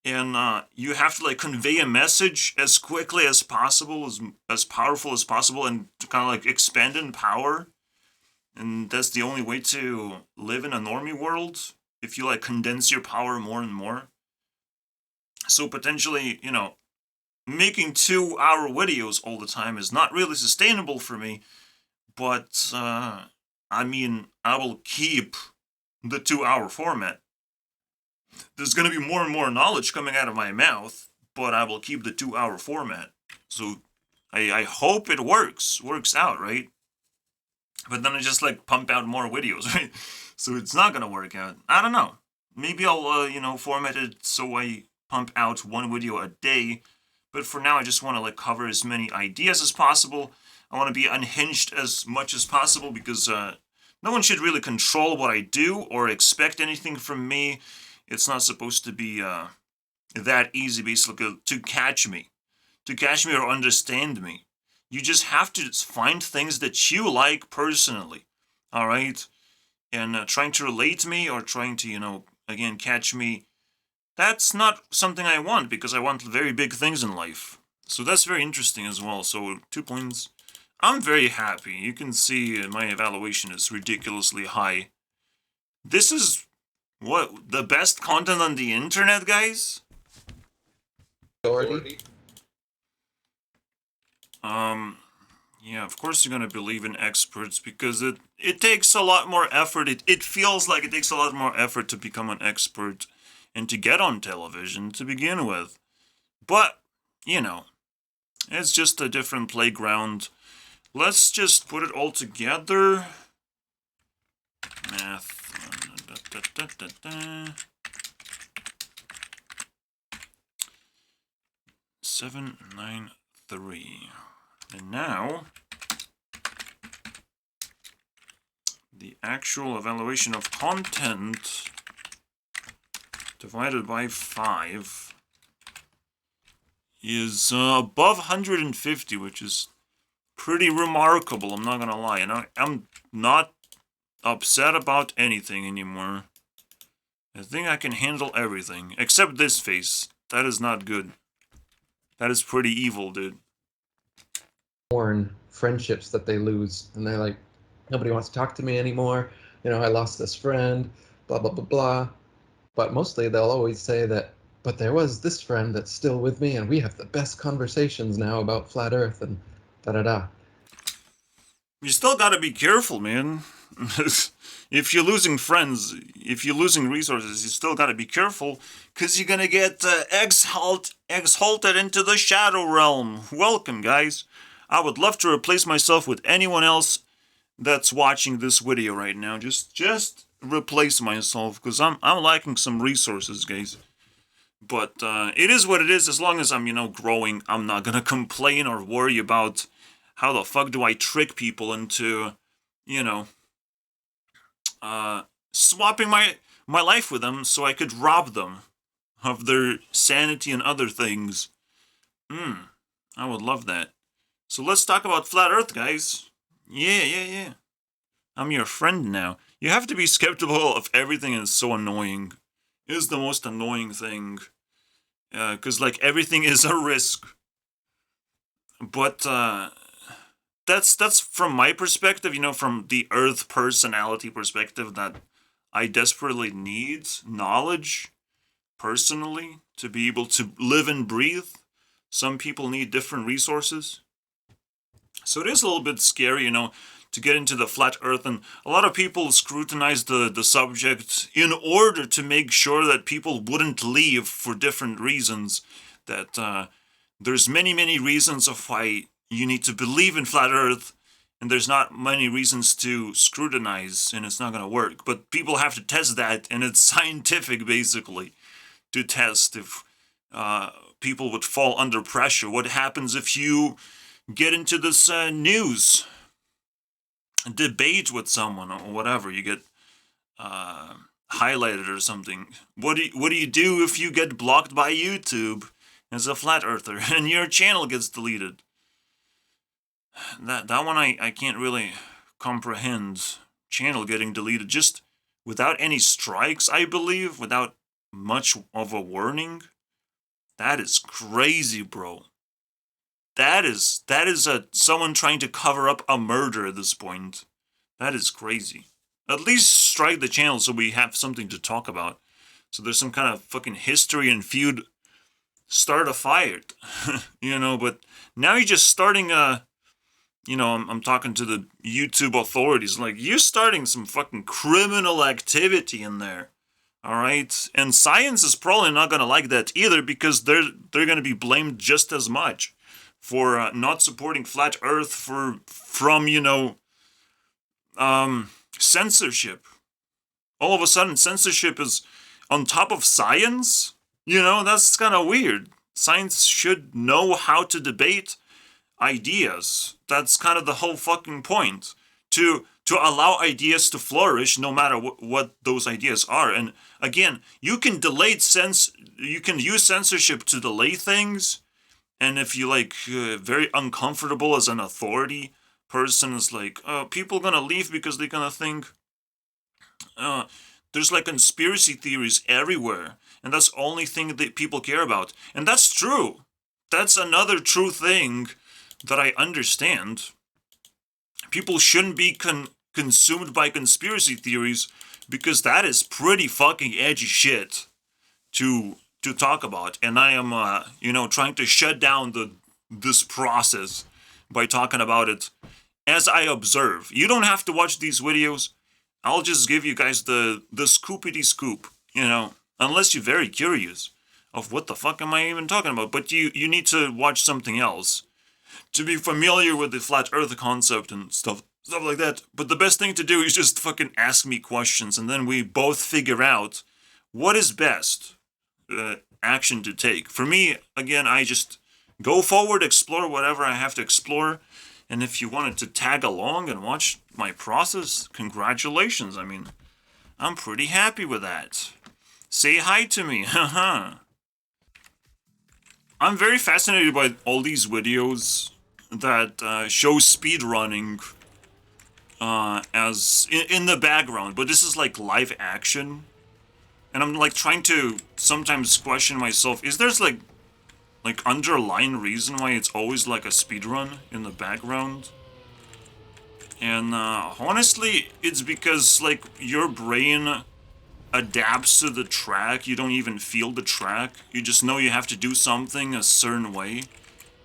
And you have to like convey a message as quickly as possible, as powerful as possible, and to kind of like expand in power. And that's the only way to live in a normie world, if you like condense your power more and more. So potentially, you know, making 2-hour videos all the time is not really sustainable for me. But I mean, I will keep the 2-hour format. There's going to be more and more knowledge coming out of my mouth, but I will keep the 2-hour format. So I hope it works out, right? But then I just like pump out more videos, right? So it's not gonna work out. I don't know. Maybe I'll, format it so I pump out one video a day. But for now, I just want to cover as many ideas as possible. I want to be unhinged as much as possible because no one should really control what I do or expect anything from me. It's not supposed to be that easy, basically, to catch me or understand me. You just have to find things that you like personally, all right? And trying to relate to me or trying to, again, catch me, that's not something I want because I want very big things in life. So that's very interesting as well. So 2 points. I'm very happy. You can see my evaluation is ridiculously high. This is, what, the best content on the internet, guys? Authority? Yeah, of course you're gonna believe in experts because it takes a lot more effort. It feels like it takes a lot more effort to become an expert and to get on television to begin with. But, it's just a different playground. Let's just put it all together. Math. 793. And now, the actual evaluation of content divided by 5 is above 150, which is pretty remarkable, I'm not gonna lie. And I'm not upset about anything anymore. I think I can handle everything, except this face. That is not good. That is pretty evil, dude. Friendships that they lose, and they're like, nobody wants to talk to me anymore. I lost this friend, blah, blah, blah, blah. But mostly they'll always say that, but there was this friend that's still with me, and we have the best conversations now about flat Earth and da-da-da. You still gotta be careful, man. If you're losing friends, if you're losing resources, you still gotta be careful, because you're gonna get exalted into the shadow realm. Welcome, guys. I would love to replace myself with anyone else that's watching this video right now. Just replace myself, because I'm lacking some resources, guys. But it is what it is. As long as I'm, growing, I'm not gonna complain or worry about how the fuck do I trick people into, swapping my life with them so I could rob them of their sanity and other things. I would love that. So let's talk about flat Earth, guys. Yeah. I'm your friend now. You have to be skeptical of everything, and it's so annoying. It is the most annoying thing. Because, everything is a risk. But, that's from my perspective, from the Earth personality perspective, that I desperately need knowledge, personally, to be able to live and breathe. Some people need different resources. So it is a little bit scary, to get into the flat Earth, and a lot of people scrutinize the subject in order to make sure that people wouldn't leave for different reasons. That there's many reasons of why you need to believe in flat Earth, and there's not many reasons to scrutinize, and it's not going to work. But people have to test that, and it's scientific, basically, to test if people would fall under pressure. What happens if you get into this news debate with someone or whatever? You get highlighted or something. What do you do if you get blocked by YouTube as a flat earther and your channel gets deleted? That one I can't really comprehend. Channel getting deleted just without any strikes, I believe, without much of a warning. That is crazy, bro. That is someone trying to cover up a murder at this point. That is crazy. At least strike the channel so we have something to talk about. So there's some kind of fucking history and feud. Start a fight, but now you're just starting I'm talking to the YouTube authorities, you're starting some fucking criminal activity in there. Alright? And science is probably not gonna like that either, because they're gonna be blamed just as much for not supporting flat Earth from censorship. all of a sudden censorship is on top of science? You know, that's kind of weird. Science should know how to debate ideas. That's kind of the whole fucking point. To allow ideas to flourish no matter what those ideas are. And again, you can you can use censorship to delay things. And if you like very uncomfortable as an authority person, is like, people gonna leave because they're gonna think there's like conspiracy theories everywhere, and that's the only thing that people care about. And that's true. That's another true thing that I understand. People shouldn't be consumed by conspiracy theories because that is pretty fucking edgy shit to talk about. And I am, trying to shut down this process by talking about it as I observe. You don't have to watch these videos. I'll just give you guys the scoopity scoop, unless you're very curious of what the fuck am I even talking about. But you need to watch something else to be familiar with the flat earth concept and stuff like that. But the best thing to do is just fucking ask me questions, and then we both figure out what is best action to take. For me, again, I just go forward, explore whatever I have to explore. And if you wanted to tag along and watch my process, congratulations. I mean, I'm pretty happy with that. Say hi to me, haha. I'm very fascinated by all these videos that show speedrunning as in the background, but this is like live action. And I'm like trying to sometimes question myself, is there's like underlying reason why it's always like a speedrun in the background? And honestly, it's because like your brain adapts to the track. You don't even feel the track. You just know you have to do something a certain way.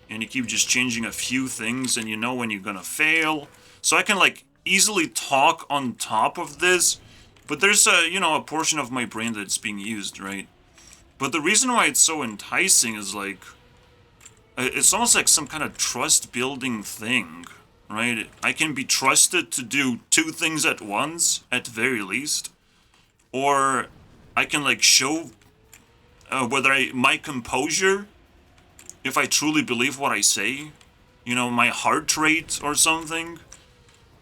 And you keep just changing a few things, and you know when you're gonna fail. So I can like easily talk on top of this, but there's a portion of my brain that's being used, right? But the reason why it's so enticing is like, it's almost like some kind of trust building thing, right? I can be trusted to do two things at once, at the very least. Or I can like show my composure, if I truly believe what I say, my heart rate or something.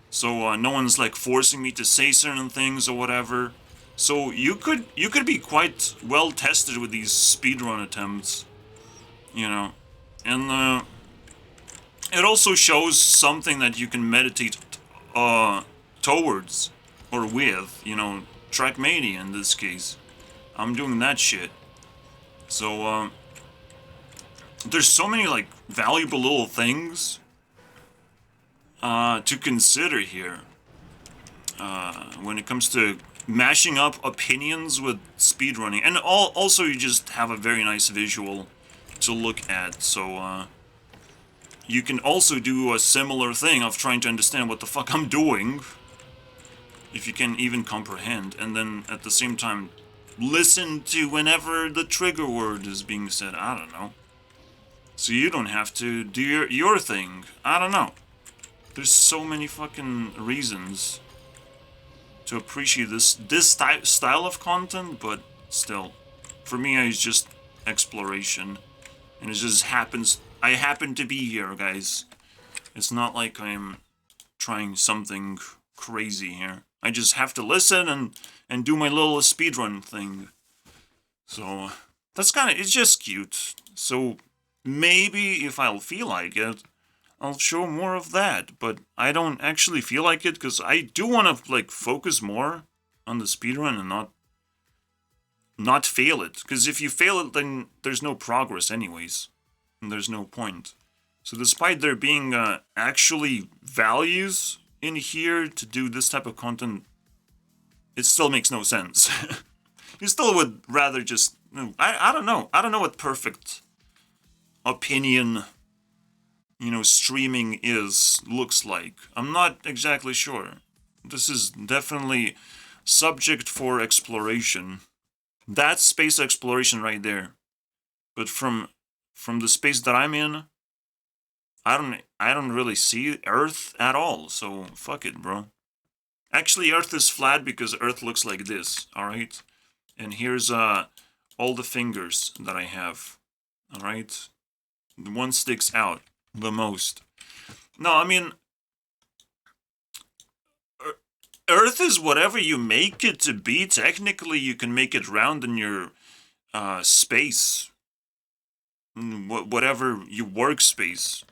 So no one's like forcing me to say certain things or whatever. So you could be quite well tested with these speedrun attempts, And it also shows something that you can meditate towards or with, Trackmania in this case. I'm doing that shit. So there's so many like valuable little things to consider here when it comes to mashing up opinions with speedrunning. And also you just have a very nice visual to look at, so you can also do a similar thing of trying to understand what the fuck I'm doing, if you can even comprehend, and then at the same time listen to whenever the trigger word is being said. I don't know. So you don't have to do your thing. I don't know. There's so many fucking reasons to appreciate this style of content, but still, for me, it's just exploration, and it just happens. I happen to be here, guys. It's not like I'm trying something crazy here. I just have to listen and do my little speedrun thing. So that's it's just cute. So maybe if I'll feel like it, I'll show more of that, but I don't actually feel like it because I do want to like focus more on the speedrun and not fail it. Because if you fail it, then there's no progress anyways, and there's no point. So despite there being actually values in here to do this type of content, it still makes no sense. You still would rather just I don't know. I don't know what perfect opinion streaming looks like. I'm not exactly sure. This is definitely subject for exploration. That's space exploration right there. But from the space that I'm in, I don't really see Earth at all. So fuck it, bro. Actually, Earth is flat because Earth looks like this, alright? And here's all the fingers that I have, alright? The one sticks out the most. No, I mean, Earth is whatever you make it to be. Technically, you can make it round in your space, whatever your workspace.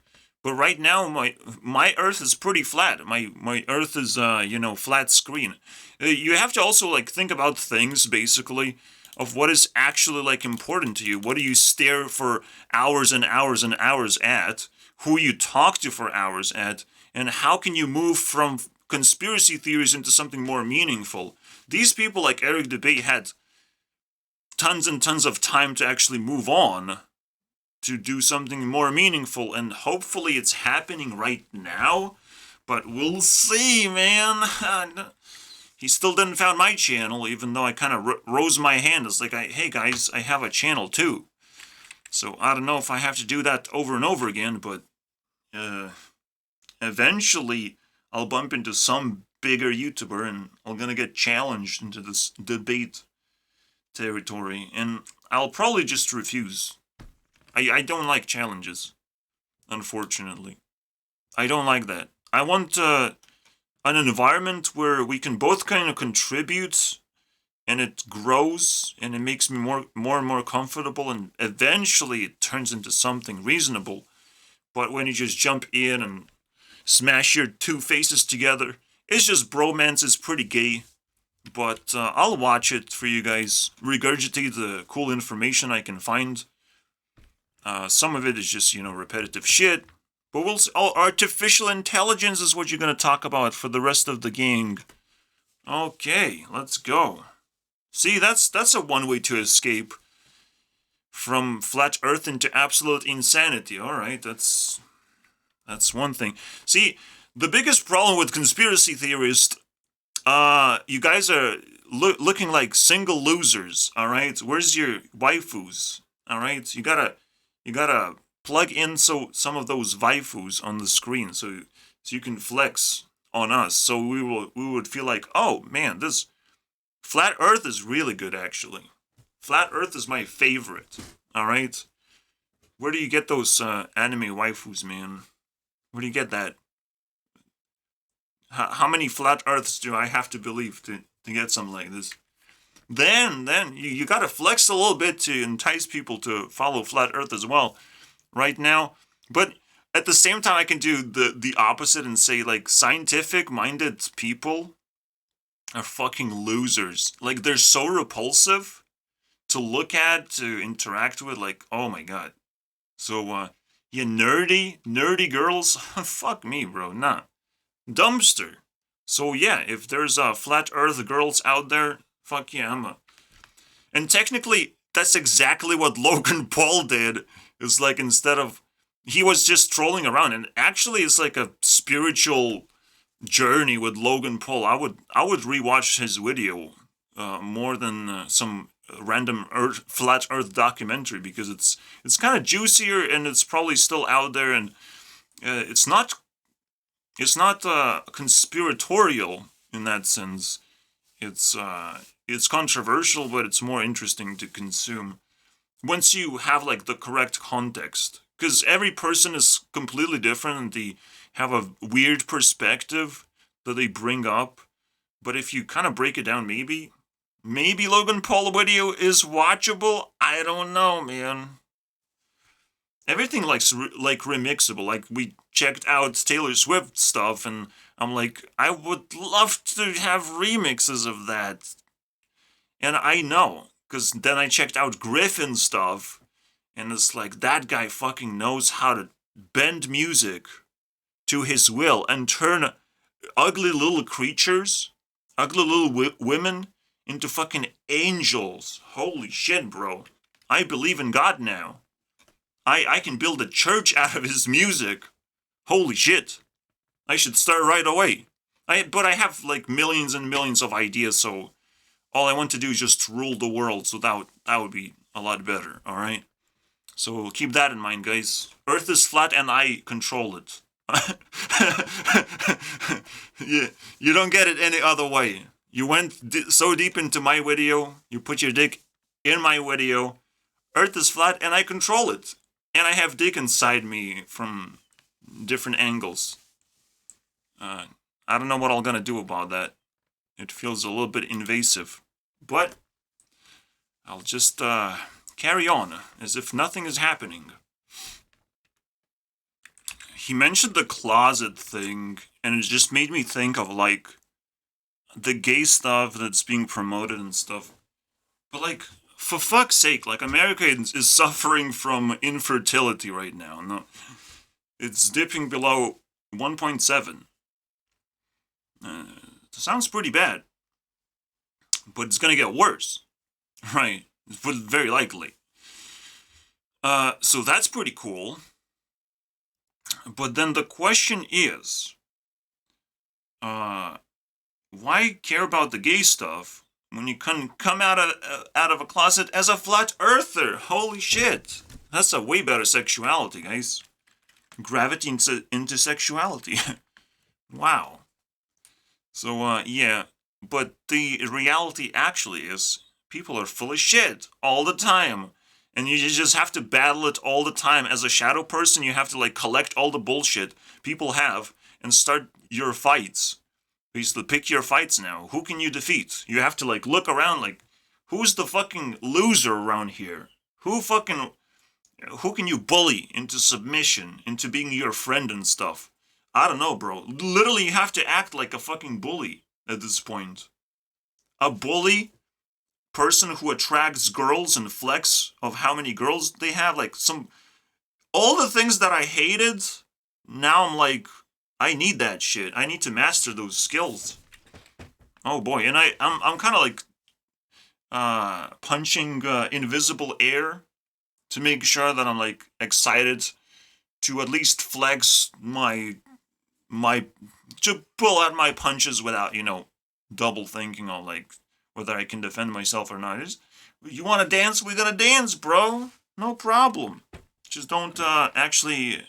But right now, my Earth is pretty flat. My Earth is flat screen. You have to also like think about things basically of what is actually like important to you. What do you stare for hours and hours and hours at? Who you talk to for hours at? And how can you move from conspiracy theories into something more meaningful? These people like Eric Dubay had tons and tons of time to actually move on to do something more meaningful, and hopefully it's happening right now, but we'll see, man. He still didn't found my channel, even though I kind of rose my hand. It's like, hey guys, I have a channel too. So I don't know if I have to do that over and over again, but eventually I'll bump into some bigger YouTuber and I'm gonna get challenged into this debate territory, and I'll probably just refuse. I don't like challenges, unfortunately. I don't like that. I want an environment where we can both kind of contribute, and it grows, and it makes me more and more comfortable, and eventually it turns into something reasonable. But when you just jump in and smash your two faces together, it's just bromance. Is pretty gay. But I'll watch it for you guys, regurgitate the cool information I can find. Some of it is just, repetitive shit. But we'll see. Oh, artificial intelligence is what you're going to talk about for the rest of the gang. Okay, let's go. See, that's a one way to escape from flat earth into absolute insanity. Alright, that's one thing. See, the biggest problem with conspiracy theorists, you guys are looking like single losers, alright? Where's your waifus, alright? You gotta plug in some of those waifus on the screen so you can flex on us. So we would feel like, oh man, this flat Earth is really good actually. Flat Earth is my favorite. All right, where do you get those anime waifus, man? Where do you get that? How many flat Earths do I have to believe to get something like this? Then you gotta flex a little bit to entice people to follow flat Earth as well. Right now, but at the same time, I can do the opposite and say like scientific-minded people are fucking losers. Like they're so repulsive to look at, to interact with. Like, oh my god. So you nerdy girls, fuck me, bro. Nah, dumpster. So yeah, if there's flat Earth girls out there, fuck yeah, And technically, that's exactly what Logan Paul did. It's like instead of, he was just trolling around, and actually it's like a spiritual journey with Logan Paul. I would rewatch his video more than some random flat Earth documentary, because it's kind of juicier and it's probably still out there, and it's not conspiratorial in that sense. It's controversial, but it's more interesting to consume once you have like the correct context, because every person is completely different and they have a weird perspective that they bring up. But if you kind of break it down, maybe Logan Paul video is watchable. I don't know, man. Everything like remixable. Like we checked out Taylor Swift stuff, and I'm like, I would love to have remixes of that. And I know, because then I checked out Griffin stuff, and it's like, that guy fucking knows how to bend music to his will and turn ugly little creatures, ugly little women, into fucking angels. Holy shit, bro. I believe in God now. I can build a church out of his music. Holy shit. I should start right away. But I have like millions and millions of ideas, so all I want to do is just rule the world, so that would be a lot better, alright? So keep that in mind, guys. Earth is flat and I control it. You don't get it any other way. You went so deep into my video, you put your dick in my video, Earth is flat and I control it. And I have dick inside me from different angles. I don't know what I'm gonna do about that. It feels a little bit invasive. But I'll just carry on as if nothing is happening. He mentioned the closet thing, and it just made me think of, like, the gay stuff that's being promoted and stuff. But, like, for fuck's sake, like, America is suffering from infertility right now. No, it's dipping below 1.7. Sounds pretty bad. But it's gonna get worse. Right. Very likely. So that's pretty cool. But then the question is, why care about the gay stuff when you can come out of a closet as a flat earther? Holy shit. That's a way better sexuality, guys. Gravity into sexuality. Wow. So, yeah. But the reality actually is, people are full of shit all the time. And you just have to battle it all the time. As a shadow person, you have to, like, collect all the bullshit people have and start your fights. Basically, pick your fights now. Who can you defeat? You have to, like, look around, like, who's the fucking loser around here? Who can you bully into submission, into being your friend and stuff? I don't know, bro. Literally, you have to act like a fucking bully at this point. A bully person who attracts girls and flex of how many girls they have, like all the things that I hated, now I'm like, I need that shit. I need to master those skills. Oh boy, and I'm kind of like punching invisible air to make sure that I'm like excited to at least flex my to pull out my punches without, double thinking on like whether I can defend myself or not. You want to dance? We're gonna dance, bro. No problem. Just don't actually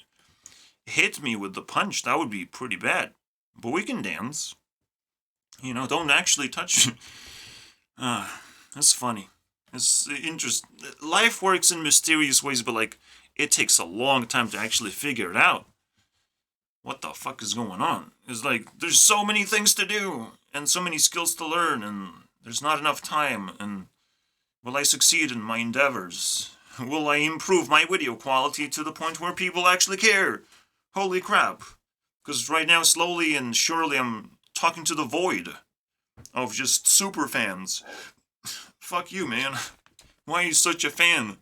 hit me with the punch. That would be pretty bad. But we can dance. Don't actually touch me. That's funny. It's interesting. Life works in mysterious ways, but like, it takes a long time to actually figure it out. What the fuck is going on? It's like, there's so many things to do, and so many skills to learn, and there's not enough time, and will I succeed in my endeavors? Will I improve my video quality to the point where people actually care? Holy crap. Because right now, slowly and surely, I'm talking to the void of just super fans. Fuck you, man. Why are you such a fan?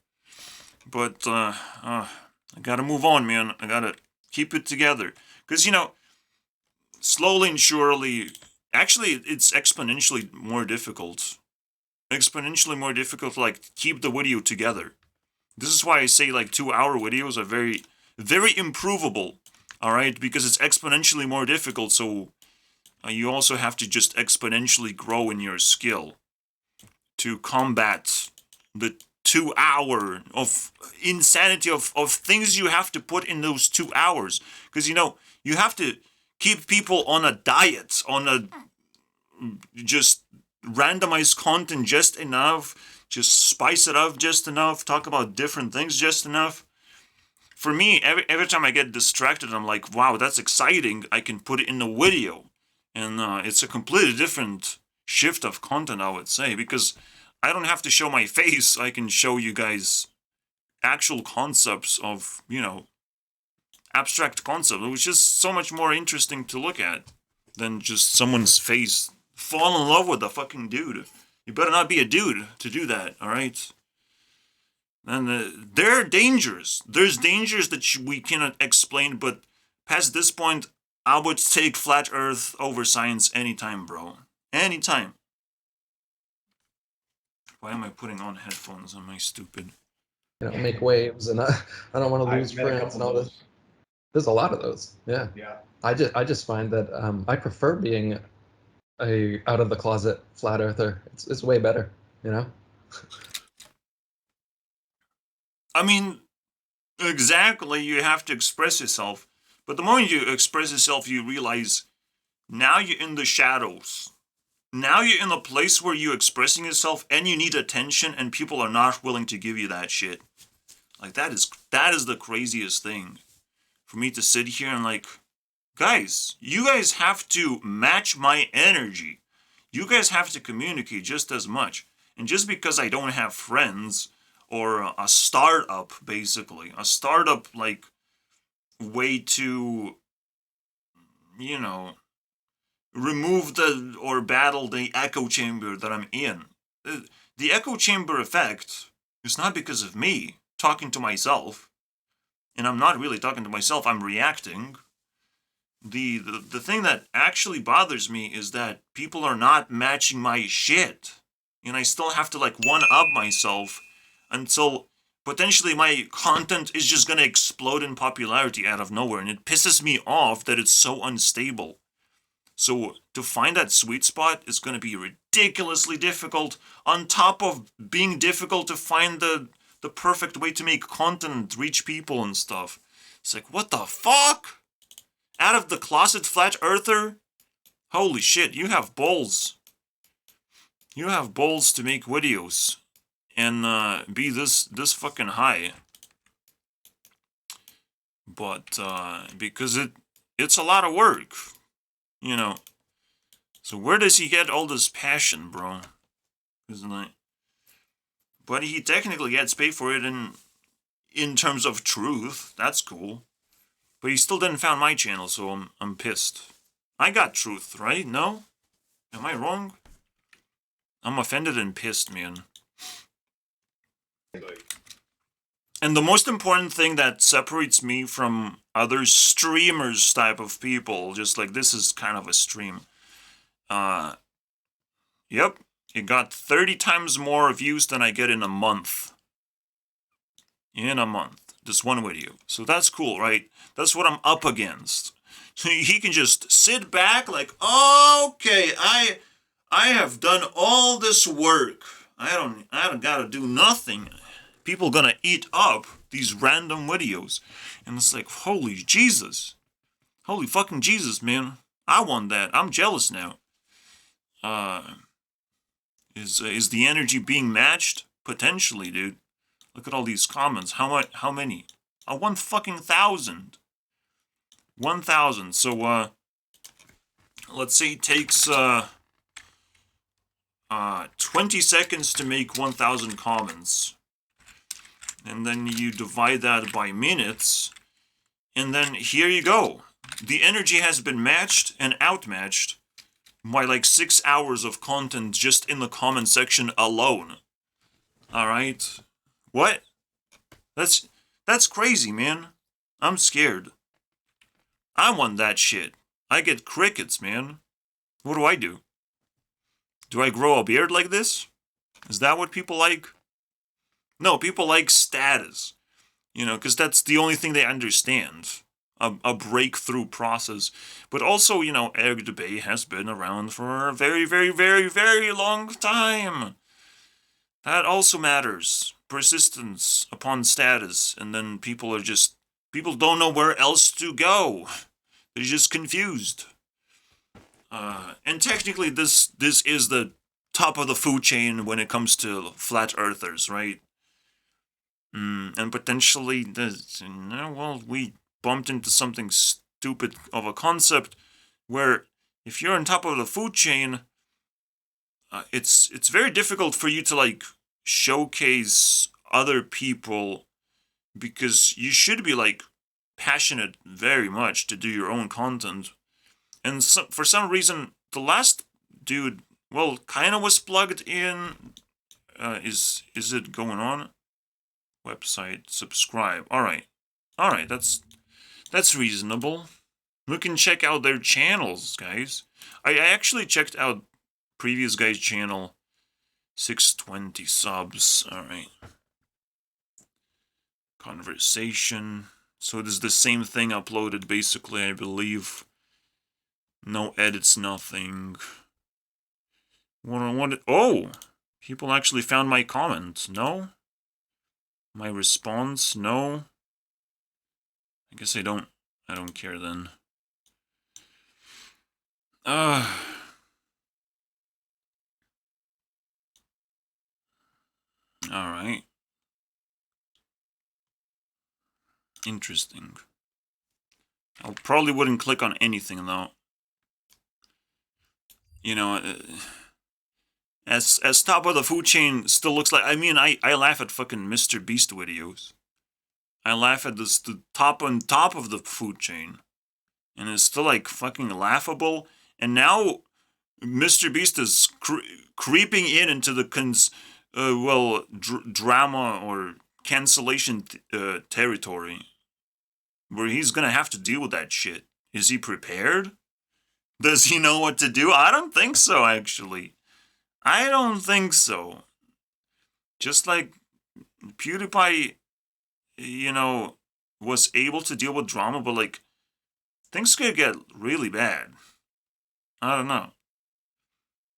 But, I gotta move on, man. I gotta keep it together. Because, slowly and surely, actually, it's exponentially more difficult. Exponentially more difficult to, like, keep the video together. This is why I say, like, 2-hour videos are very, very improvable. Alright? Because it's exponentially more difficult, so you also have to just exponentially grow in your skill to combat the 2 hour of insanity of things you have to put in those 2 hours. Because, you have to keep people on a diet, on a just randomized content just enough, just spice it up just enough, talk about different things just enough. For me, every time I get distracted, I'm like, wow, that's exciting. I can put it in a video. And it's a completely different shift of content, I would say, because I don't have to show my face. I can show you guys actual concepts of, abstract concept, which is so much more interesting to look at than just someone's face. Fall in love with a fucking dude. You better not be a dude to do that, alright? And there are dangers. There's dangers that we cannot explain, but past this point, I would take flat earth over science anytime, bro. Anytime. Why am I putting on headphones? Am I stupid? Make waves, and I don't want to lose friends and all this. There's a lot of those. Yeah. Yeah. I just find that I prefer being a out of the closet flat earther. It's way better, I mean, exactly, you have to express yourself. But the moment you express yourself, you realize now you're in the shadows. Now you're in a place where you're expressing yourself and you need attention and people are not willing to give you that shit. Like, that is the craziest thing. For me to sit here and like, guys, you guys have to match my energy. You guys have to communicate just as much. And just because I don't have friends or a startup, basically, a startup like way to, you know, remove or battle the echo chamber that I'm in. The echo chamber effect is not because of me talking to myself. And I'm not really talking to myself, I'm reacting. The thing that actually bothers me is that people are not matching my shit. And I still have to like one-up myself until potentially my content is just gonna explode in popularity out of nowhere. And it pisses me off that it's so unstable. So to find that sweet spot is gonna be ridiculously difficult, on top of being difficult to find the perfect way to make content, reach people and stuff. It's like, what the fuck? Out of the closet flat earther? Holy shit, you have balls. You have balls to make videos and be this fucking high. But because it's a lot of work, you know. So where does he get all this passion, bro? Isn't it? But he technically gets paid for it in terms of truth. That's cool. But he still didn't found my channel, so I'm pissed. I got truth, right? No? Am I wrong? I'm offended and pissed, man. And the most important thing that separates me from other streamers type of people, just like this is kind of a stream. Yep, it got 30 times more views than I get in a month. In a month. This one video. So that's cool, right? That's what I'm up against. So he can just sit back like, okay, I have done all this work. I don't gotta do nothing. People gonna eat up these random videos. And it's like, holy Jesus. Holy fucking Jesus, man. I want that. I'm jealous now. Is the energy being matched? Potentially, dude. Look at all these comments. How many? 1,000. 1,000. So, let's say it takes, 20 seconds to make 1,000 comments. And then you divide that by minutes. And then here you go. The energy has been matched and outmatched by like 6 hours of content just in the comment section alone. Alright? What? That's crazy, man. I'm scared. I want that shit. I get crickets, man. What do? Do I grow a beard like this? Is that what people like? No, people like status. You know, because that's the only thing they understand. A breakthrough process. But also, you know, Dubay has been around for a very, very, very, very long time. That also matters. Persistence upon status. And then people don't know where else to go. They're just confused. And technically this is the top of the food chain when it comes to flat earthers, right? And potentially, we bumped into something stupid of a concept where if you're on top of the food chain, it's very difficult for you to like showcase other people because you should be like passionate very much to do your own content. And for some reason, the last dude, well, kind of was plugged in. Is it going on? Website, subscribe. Alright, that's reasonable. We can check out their channels, guys. I actually checked out previous guy's channel. 620 subs. Alright. Conversation. So it is the same thing uploaded, basically, I believe. No edits, nothing. Oh! People actually found my comment. No? My response? No? I guess I don't I don't care then. Alright. Interesting. I probably wouldn't click on anything though. You know, as top of the food chain still looks like. I mean, I laugh at fucking Mr. Beast videos. I laugh at this the top on top of the food chain, and it's still like fucking laughable. And now Mr. Beast is creeping into the drama or cancellation territory, where he's gonna have to deal with that shit. Is he prepared? Does he know what to do? I don't think so, actually. I don't think so. Just like PewDiePie, you know, was able to deal with drama, but like, things could get really bad. I don't know.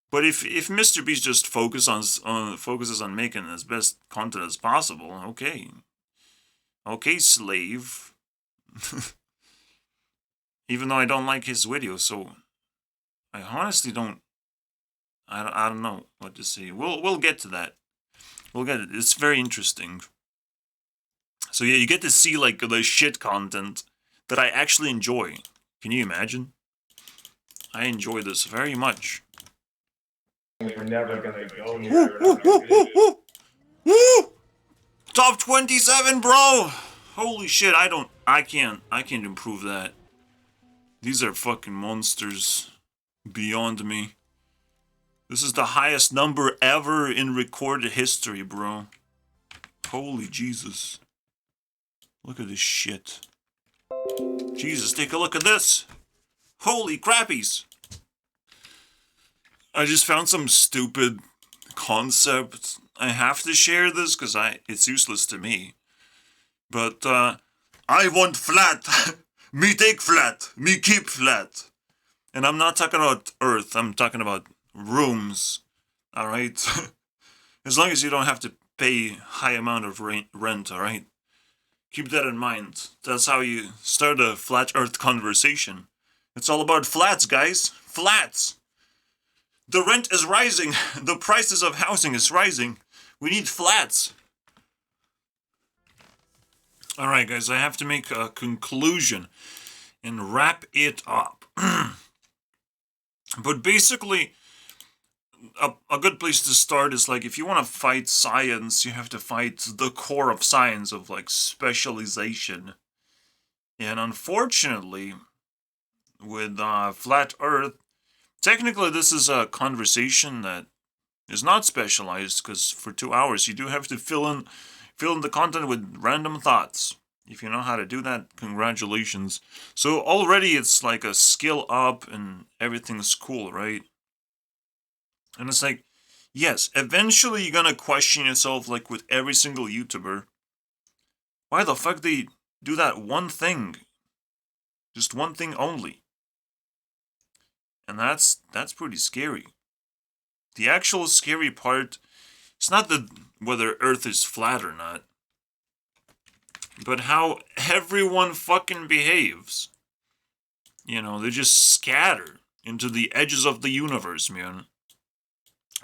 But if Mr. Beast just focuses on making as best content as possible, okay. Okay, slave. Even though I don't like his videos, so I honestly don't. I don't know what to say. We'll get to that. We'll get it. It's very interesting. So yeah, you get to see like the shit content that I actually enjoy. Can you imagine? I enjoy this very much. We're never gonna go here. Top 27, bro. Holy shit! I can't improve that. These are fucking monsters beyond me. This is the highest number ever in recorded history, bro. Holy Jesus. Look at this shit. Jesus, take a look at this. Holy crappies. I just found some stupid concept. I have to share this because it's useless to me. But, I want flat. Me take flat. Me keep flat. And I'm not talking about Earth. I'm talking about rooms. Alright? As long as you don't have to pay high amount of rent, alright? Keep that in mind. That's how you start a flat Earth conversation. It's all about flats, guys. Flats! The rent is rising. The prices of housing is rising. We need flats. Alright, guys, I have to make a conclusion and wrap it up. But basically, a good place to start is like, if you want to fight science, you have to fight the core of science, of like specialization. And unfortunately, with flat Earth, technically this is a conversation that is not specialized, because for 2 hours you do have to fill in the content with random thoughts. If you know how to do that, congratulations. So already it's like a skill up and everything's cool, right? And it's like, yes, eventually you're gonna question yourself, like with every single YouTuber. Why the fuck they do that one thing? Just one thing only. And that's pretty scary. The actual scary part, it's not whether Earth is flat or not, but how everyone fucking behaves. You know, they just scatter into the edges of the universe, man.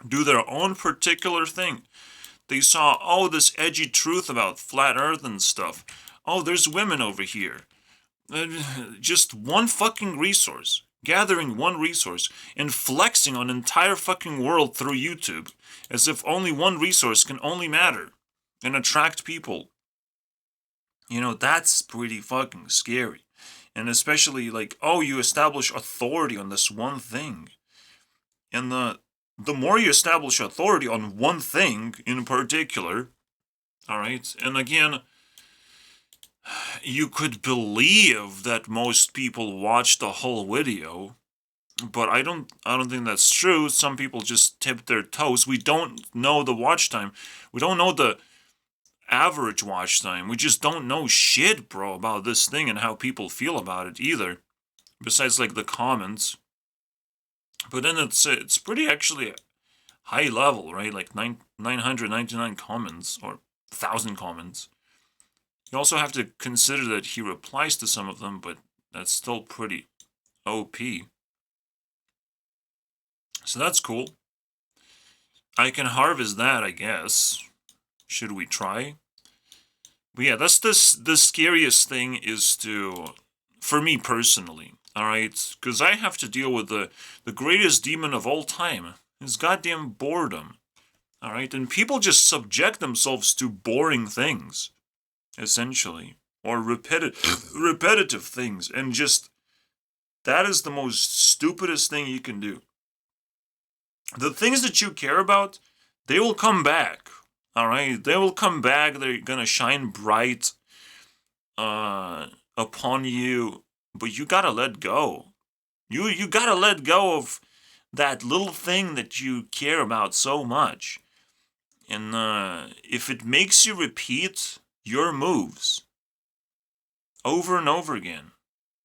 Do their own particular thing. They saw, oh, this edgy truth about flat Earth and stuff. Oh, there's women over here. Just one fucking resource. Gathering one resource and flexing on entire fucking world through YouTube, as if only one resource can only matter and attract people. You know, that's pretty fucking scary. And especially like, oh, you establish authority on this one thing. And the more you establish authority on one thing in particular, alright, and again, you could believe that most people watch the whole video, but I don't think that's true. Some people just tip their toes. We don't know the watch time. We don't know the average watch time. We just don't know shit, bro, about this thing and how people feel about it either. Besides like the comments. But then it's pretty actually high level, right? Like 999 comments or 1,000 comments. You also have to consider that he replies to some of them, but that's still pretty OP. So that's cool. I can harvest that, I guess. Should we try? But yeah, that's the scariest thing is for me personally, alright? Because I have to deal with the greatest demon of all time. His goddamn boredom. Alright? And people just subject themselves to boring things, essentially. Or repetitive things. And just, that is the most stupidest thing you can do. The things that you care about, they will come back. Alright? They will come back. They're gonna shine bright upon you. But you gotta let go. You gotta let go of that little thing that you care about so much. And if it makes you repeat your moves over and over again,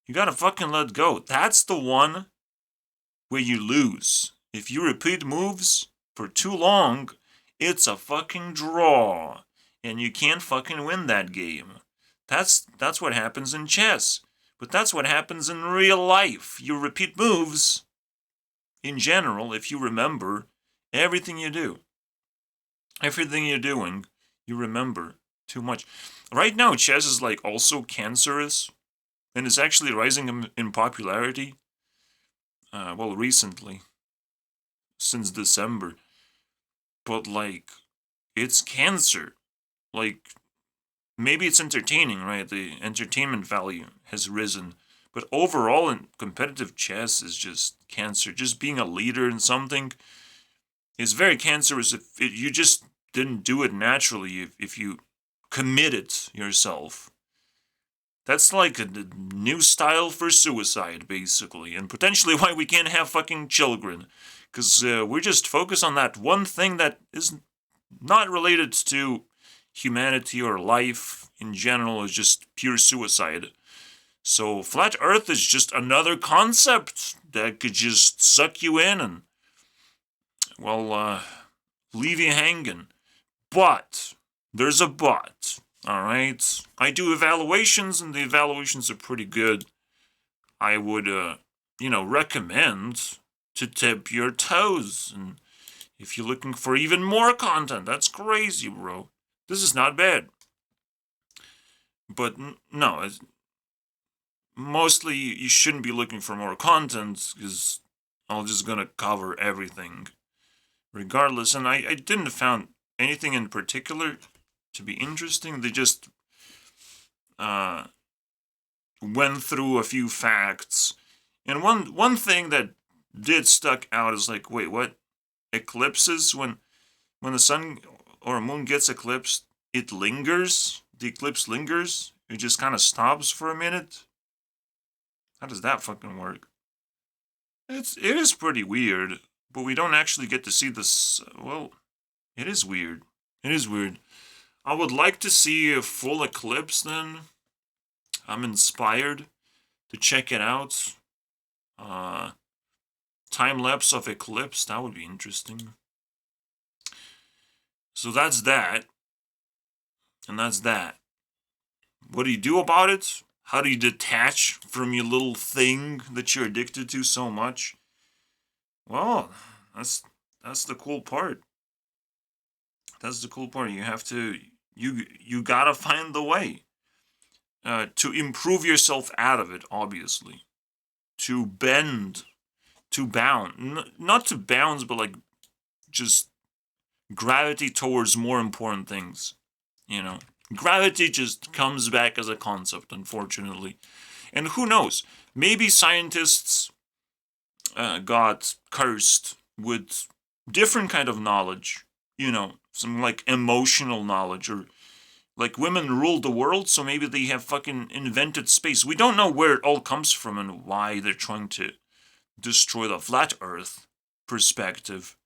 you gotta fucking let go. That's the one where you lose. If you repeat moves for too long, it's a fucking draw. And you can't fucking win that game. That's what happens in chess. But that's what happens in real life. You repeat moves, in general, if you remember everything you do. Everything you're doing, you remember too much. Right now, chess is like also cancerous. And it's actually rising in popularity. Well, recently. Since December. But like, it's cancer. Like, maybe it's entertaining, right? The entertainment value has risen. But overall, in competitive chess is just cancer. Just being a leader in something is very cancerous if you just didn't do it naturally, if you committed yourself. That's like a new style for suicide, basically. And potentially why we can't have fucking children. Because we're just focused on that one thing that is not related to humanity or life in general. Is just pure suicide. So flat earth is just another concept that could just suck you in and, well, leave you hanging. But, there's a but, alright? I do evaluations, and the evaluations are pretty good. I would, recommend to tip your toes. And if you're looking for even more content, that's crazy, bro. This is not bad. But, no, mostly you shouldn't be looking for more content, because I'm just gonna cover everything regardless. And I didn't found anything in particular to be interesting. They just went through a few facts. And one thing that did stuck out is like, wait, what? Eclipses, when the sun or moon gets eclipsed, it lingers? The eclipse lingers? It just kind of stops for a minute? How does that fucking work? It is pretty weird, but we don't actually get to see this. Well, it is weird. It is weird. I would like to see a full eclipse then. I'm inspired to check it out. Time lapse of eclipse, that would be interesting. So that's that. And that's that. What do you do about it? How do you detach from your little thing that you're addicted to so much? Well, that's the cool part. That's the cool part. You have to, you gotta find the way to improve yourself out of it, obviously. To bend, to bound. Not to bounce, but like just gravity towards more important things, you know. Gravity just comes back as a concept, unfortunately. And who knows? Maybe scientists got cursed with different kind of knowledge, you know, some like emotional knowledge, or like women ruled the world, so maybe they have fucking invented space. We don't know where it all comes from and why they're trying to destroy the flat earth perspective.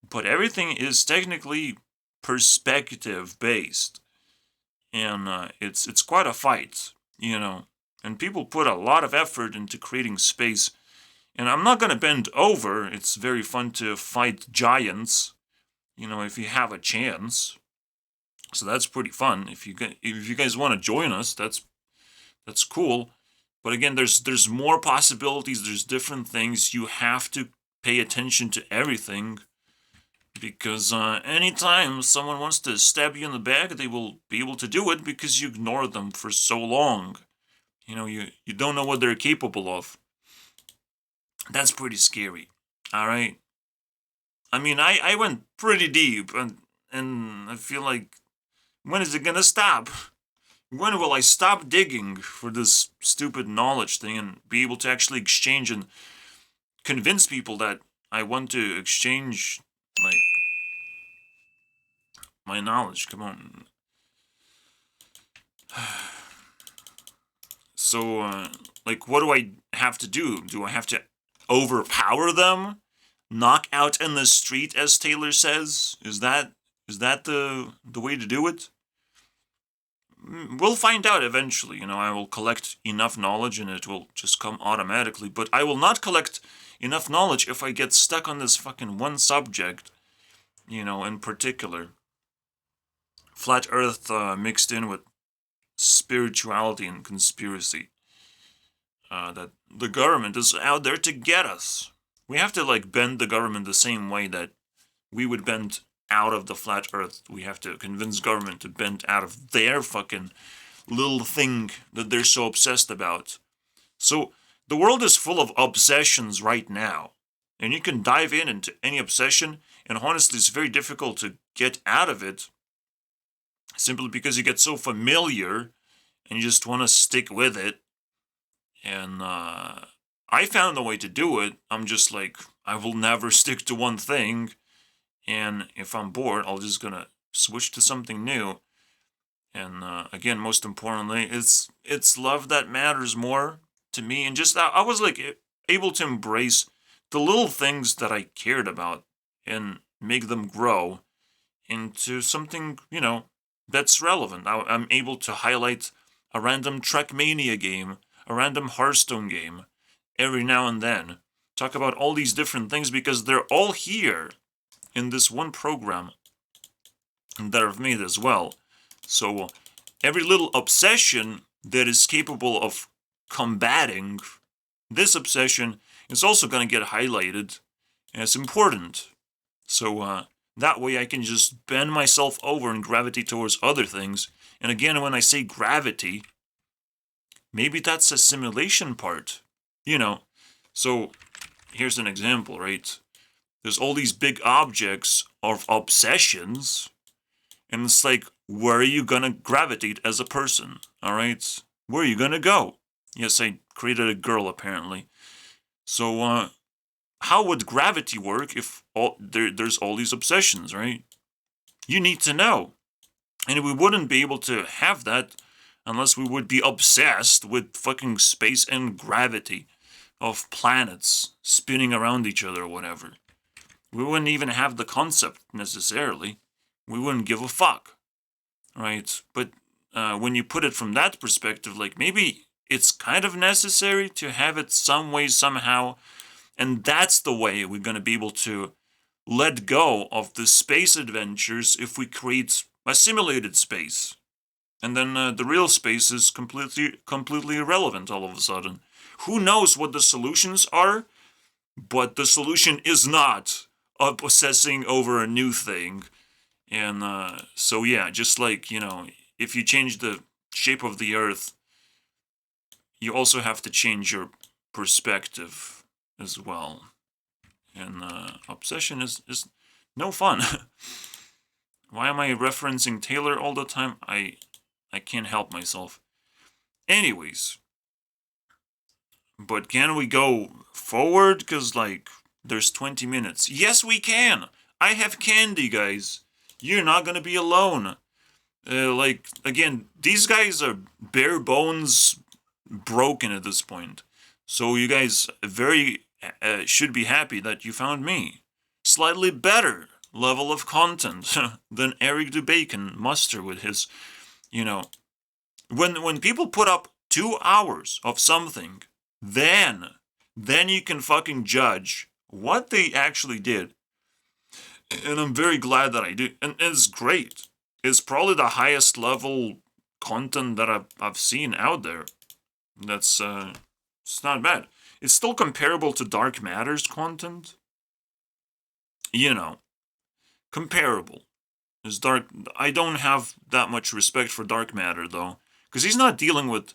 But everything is technically perspective based. And it's quite a fight, you know. And people put a lot of effort into creating space. And I'm not going to bend over. It's very fun to fight giants, you know, if you have a chance. So that's pretty fun. If you guys want to join us, that's cool. But again, there's more possibilities, there's different things. You have to pay attention to everything, because anytime someone wants to stab you in the back, they will be able to do it because you ignored them for so long. You know, you don't know what they're capable of. That's pretty scary. Alright? I mean, I went pretty deep, and I feel like, when is it gonna stop? When will I stop digging for this stupid knowledge thing and be able to actually exchange and convince people that I want to exchange, like, my knowledge? Come on. So, like, what do I have to do? Do I have to overpower them? Knock out in the street, as Taylor says? Is that the way to do it? We'll find out eventually. You know, I will collect enough knowledge and it will just come automatically. But I will not collect enough knowledge if I get stuck on this fucking one subject, you know, in particular. Flat Earth mixed in with spirituality and conspiracy. That the government is out there to get us. We have to, like, bend the government the same way that we would bend out of the flat earth. We have to convince government to bend out of their fucking little thing that they're so obsessed about. So the world is full of obsessions right now, and you can dive into any obsession, and honestly it's very difficult to get out of it, simply because you get so familiar and you just want to stick with it. And I found a way to do it. I'm just like, I will never stick to one thing. And if I'm bored, I'll just gonna switch to something new. And again, most importantly, it's love that matters more to me. And just I was like able to embrace the little things that I cared about and make them grow into something, you know, that's relevant. I'm able to highlight a random Trackmania game, a random Hearthstone game, every now and then. Talk about all these different things because they're all here in this one program that I've made as well. So every little obsession that is capable of combating this obsession is also going to get highlighted, and it's important. So that way I can just bend myself over and gravitate towards other things. And again, when I say gravity, maybe that's a simulation part, you know. So here's an example, right? There's all these big objects of obsessions, and it's like, where are you gonna gravitate as a person, alright? Where are you gonna go? Yes, I created a girl, apparently. So, how would gravity work if there's all these obsessions, right? You need to know. And we wouldn't be able to have that unless we would be obsessed with fucking space and gravity of planets spinning around each other or whatever. We wouldn't even have the concept necessarily. We wouldn't give a fuck, right? But when you put it from that perspective, like, maybe it's kind of necessary to have it some way, somehow, and that's the way we're going to be able to let go of the space adventures if we create a simulated space. And then the real space is completely irrelevant all of a sudden. Who knows what the solutions are, but the solution is not obsessing over a new thing. And so yeah, just like, you know, if you change the shape of the earth, you also have to change your perspective as well. And obsession is no fun. Why am I referencing Taylor all the time? I can't help myself. Anyways. But can we go forward? Because, like, there's 20 minutes. Yes, we can! I have candy, guys. You're not gonna be alone. Like, again, these guys are bare bones broken at this point. So you guys should be happy that you found me. Slightly better level of content than Eric Dubay can muster with his, you know... When people put up 2 hours of something, then you can fucking judge what they actually did. And I'm very glad that I did. And it's great. It's probably the highest level content that I've seen out there. That's it's not bad. It's still comparable to Dark Matter's content. You know, comparable. Is Dark? I don't have that much respect for Dark Matter though, because he's not dealing with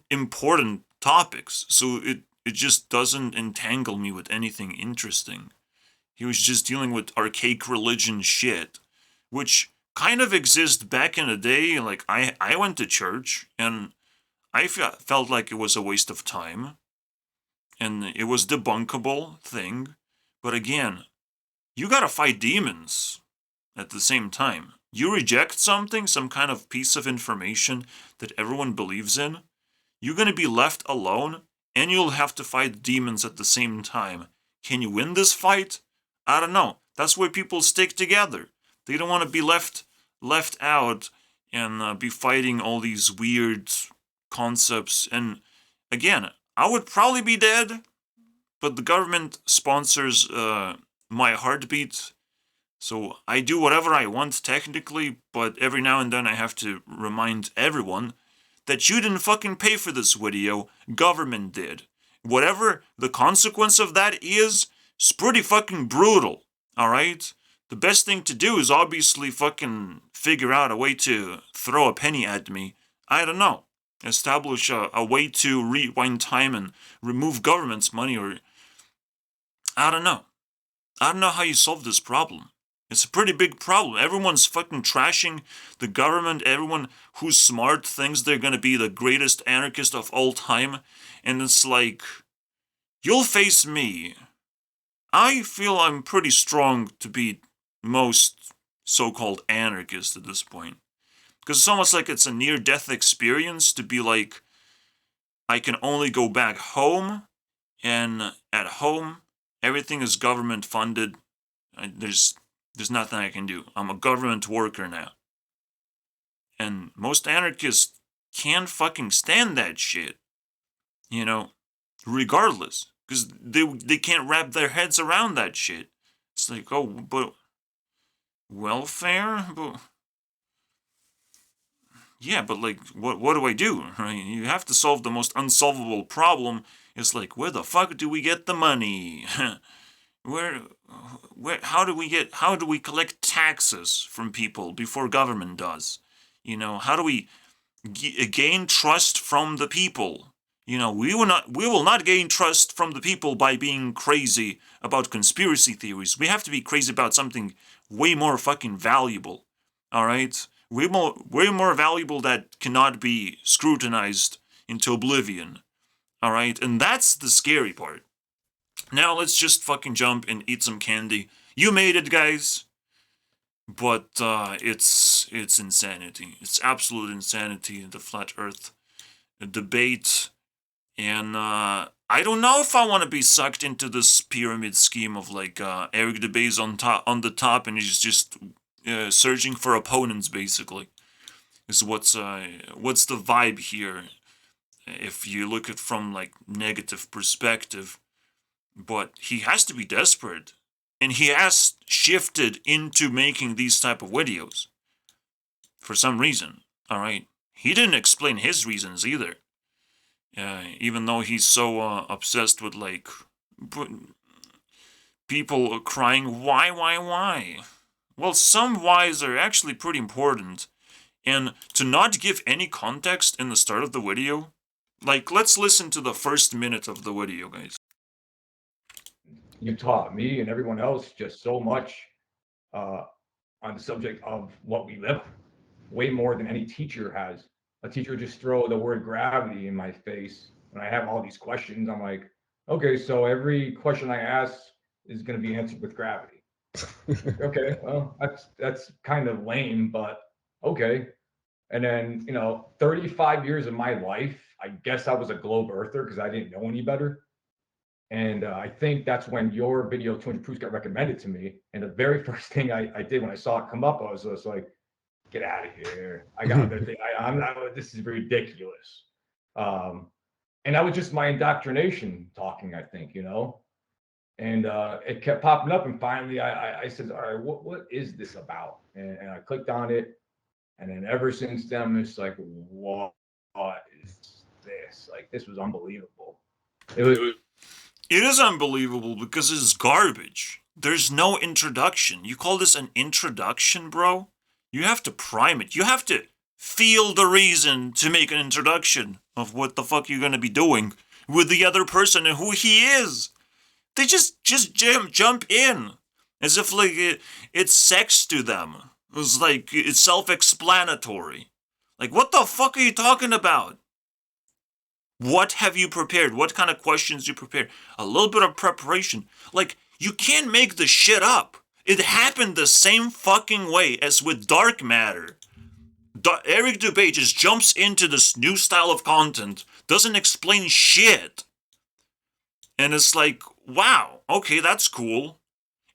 important topics, so it just doesn't entangle me with anything interesting. He was just dealing with archaic religion shit, which kind of exists back in the day. Like I went to church and I felt like it was a waste of time, and it was debunkable thing. But again, you gotta fight demons at the same time. You reject something, some kind of piece of information that everyone believes in, you're gonna be left alone, and you'll have to fight demons at the same time. Can you win this fight? I don't know. That's why people stick together. They don't want to be left out and be fighting all these weird concepts. And again, I would probably be dead, but the government sponsors my heartbeat, so I do whatever I want technically, but every now and then I have to remind everyone that you didn't fucking pay for this video, government did. Whatever the consequence of that is, it's pretty fucking brutal, alright? The best thing to do is obviously fucking figure out a way to throw a penny at me. I don't know. Establish a way to rewind time and remove government's money, or I don't know. I don't know how you solve this problem. It's a pretty big problem. Everyone's fucking trashing the government. Everyone who's smart thinks they're gonna be the greatest anarchist of all time. And it's like, you'll face me. I feel I'm pretty strong to beat most so-called anarchists at this point. Because it's almost like it's a near-death experience to be like, I can only go back home, and at home, everything is government funded. There's nothing I can do. I'm a government worker now. And most anarchists can't fucking stand that shit. You know, regardless. Because they can't wrap their heads around that shit. It's like, oh, but welfare? But yeah, but like, what do I do? Right? You have to solve the most unsolvable problem. It's like, where the fuck do we get the money? where how do we collect taxes from people before government does? You know, how do we gain trust from the people? You know, we will not gain trust from the people by being crazy about conspiracy theories. We have to be crazy about something way more fucking valuable. All right? Way more valuable that cannot be scrutinized into oblivion. All right? And that's the scary part. Now let's just fucking jump and eat some candy. You made it, guys. But it's insanity. It's absolute insanity, the flat earth debate. And I don't know if I want to be sucked into this pyramid scheme of like Eric Dubay's on the top, and he's just searching for opponents. Basically, is what's the vibe here? If you look at from like negative perspective, but he has to be desperate, and he has shifted into making these type of videos for some reason. All right, he didn't explain his reasons either. Even though he's so obsessed with like people crying, why? Well, some whys are actually pretty important, and to not give any context in the start of the video, like let's listen to the first minute of the video, guys. You taught me and everyone else just so much on the subject of what we live, way more than any teacher has. A teacher just throw the word gravity in my face when I have all these questions. I'm like, okay, so every question I ask is going to be answered with gravity. Okay, well, that's kind of lame, but okay. And then, 35 years of my life, I guess I was a globe earther because I didn't know any better. And I think that's when your video 200 Proofs got recommended to me. And the very first thing I did when I saw it come up, I was just like, get out of here. I got other things. I'm not, this is ridiculous. And that was just my indoctrination talking, I think, and it kept popping up. And finally I said, all right, what is this about? And I clicked on it. And then ever since then, it's like, what is this. Like, this was unbelievable. It is unbelievable because it's garbage. There's no introduction. You call this an introduction, bro? You have to prime it. You have to feel the reason to make an introduction of what the fuck you're gonna be doing with the other person and who he is. They just jump in as if like it's sex to them. It's like it's self-explanatory. Like, what the fuck are you talking about? What have you prepared? What kind of questions you prepared? A little bit of preparation. Like, you can't make the shit up. It happened the same fucking way as with dark matter. Eric Dubay just jumps into this new style of content, doesn't explain shit. And it's like, wow, okay, that's cool.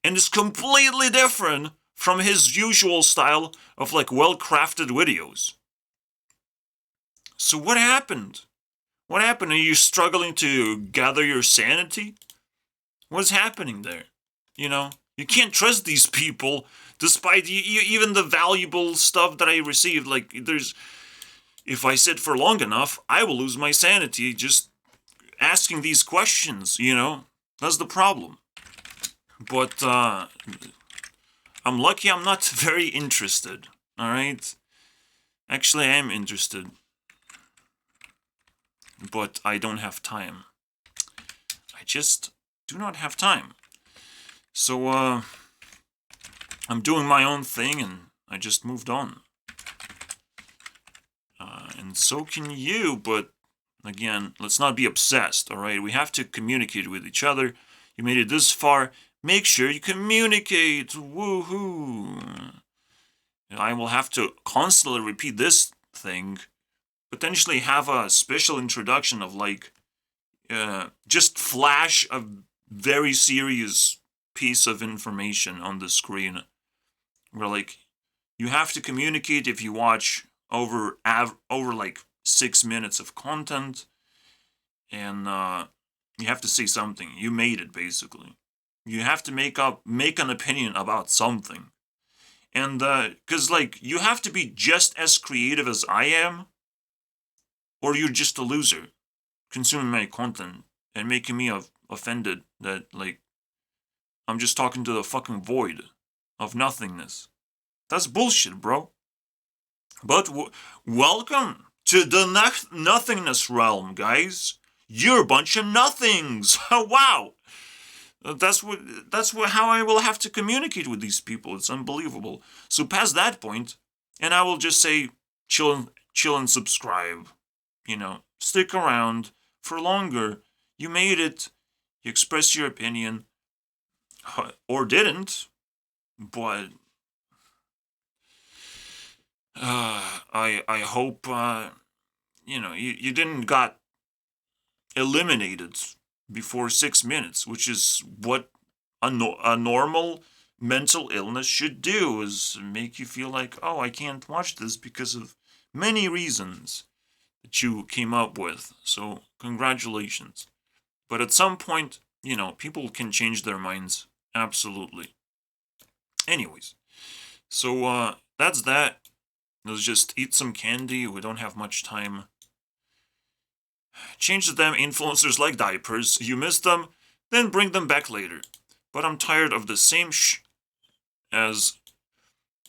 And it's completely different from his usual style of like well-crafted videos. So what happened? What happened? Are you struggling to gather your sanity? What's happening there? You know, you can't trust these people despite even the valuable stuff that I received. Like, if I sit for long enough, I will lose my sanity just asking these questions, you know? That's the problem. But, I'm lucky I'm not very interested, alright? Actually, I am interested. But I don't have time. I just do not have time. So, I'm doing my own thing and I just moved on. And so can you, but again, let's not be obsessed, alright? We have to communicate with each other. You made it this far, make sure you communicate. Woohoo! I will have to constantly repeat this thing. Potentially have a special introduction of like, just flash a very serious piece of information on the screen. Where like, you have to communicate if you watch over like 6 minutes of content. And you have to say something. You made it, basically. You have to make an opinion about something. And, because, like, you have to be just as creative as I am, or you're just a loser consuming my content and making me offended that, like, I'm just talking to the fucking void of nothingness. That's bullshit, bro. But welcome to the nothingness realm, guys. You're a bunch of nothings. Wow. That's how I will have to communicate with these people. It's unbelievable. So past that point, and I will just say, chill and subscribe. You know, stick around for longer. You made it. You expressed your opinion. Or didn't. But I hope you know, you didn't got eliminated before 6 minutes, which is what a normal mental illness should do, is make you feel like, oh, I can't watch this because of many reasons that you came up with. So congratulations. But at some point, you know, people can change their minds. Absolutely. Anyways, so that's that. Let's just eat some candy. We don't have much time. Change them influencers like diapers. You miss them, then bring them back later. But I'm tired of the same as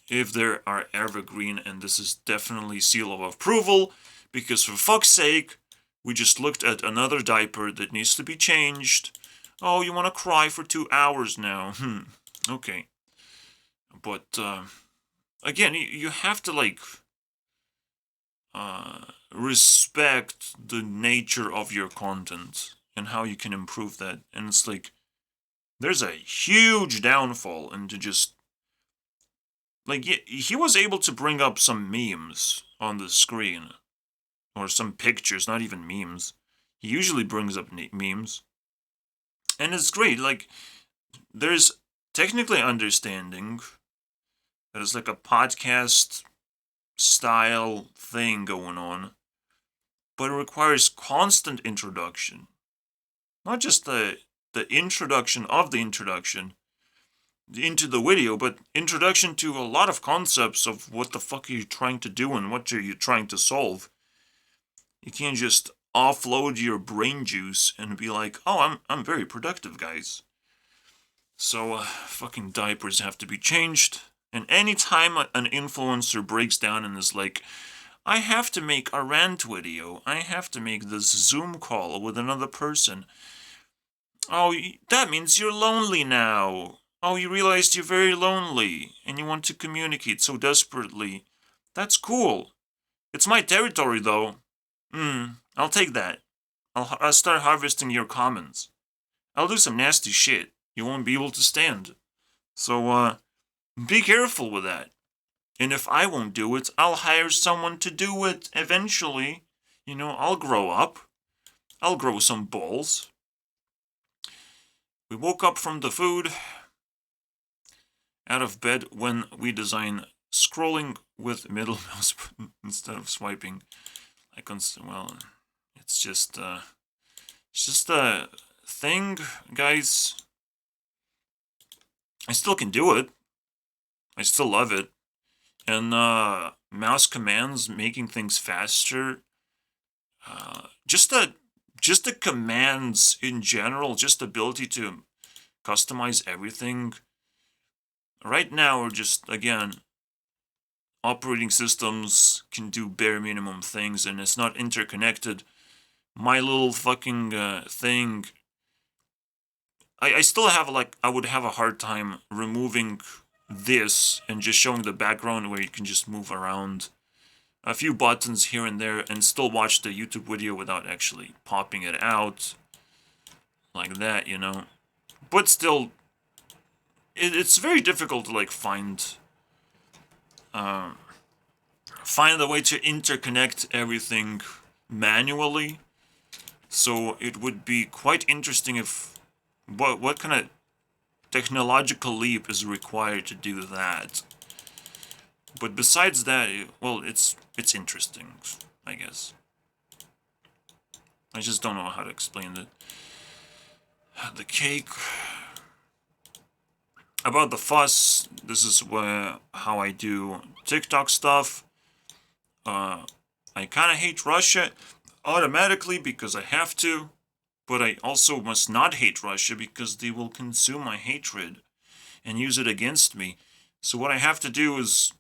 if they are evergreen, and this is definitely seal of approval, because for fuck's sake, we just looked at another diaper that needs to be changed. Oh, you want to cry for 2 hours now? Okay. But, again, you have to, like, respect the nature of your content and how you can improve that. And it's like, there's a huge downfall into just, like, he was able to bring up some memes on the screen. Or some pictures, not even memes. He usually brings up memes. And it's great, like, there's technically understanding that it's like a podcast style thing going on, but it requires constant introduction. Not just the introduction of the introduction into the video, but introduction to a lot of concepts of what the fuck are you trying to do and what are you trying to solve. You can't just offload your brain juice and be like, oh, I'm very productive, guys. So, fucking diapers have to be changed. And anytime an influencer breaks down and is like, I have to make a rant video, I have to make this Zoom call with another person. Oh, that means you're lonely now. Oh, you realized you're very lonely and you want to communicate so desperately. That's cool. It's my territory, though. I'll take that. I'll start harvesting your comments. I'll do some nasty shit you won't be able to stand. So, be careful with that. And if I won't do it, I'll hire someone to do it eventually. You know, I'll grow up. I'll grow some balls. We woke up from the food, out of bed when we design scrolling with middle mouse button instead of swiping. Well, it's just a thing, guys. I still can do it. I still love it. And mouse commands, making things faster. Just the commands in general, just the ability to customize everything. Right now, we're just, again, operating systems can do bare minimum things, and it's not interconnected. My little fucking thing, I still have, I would have a hard time removing this and just showing the background where you can just move around a few buttons here and there and still watch the YouTube video without actually popping it out like that, you know. But still, it's very difficult to find the way to interconnect everything manually. So it would be quite interesting if what kind of technological leap is required to do that. But besides that, well, it's interesting, I guess. I just don't know how to explain it. The cake. About the fuss, this is how I do TikTok stuff. I kind of hate Russia automatically because I have to, but I also must not hate Russia because they will consume my hatred and use it against me. So what I have to do is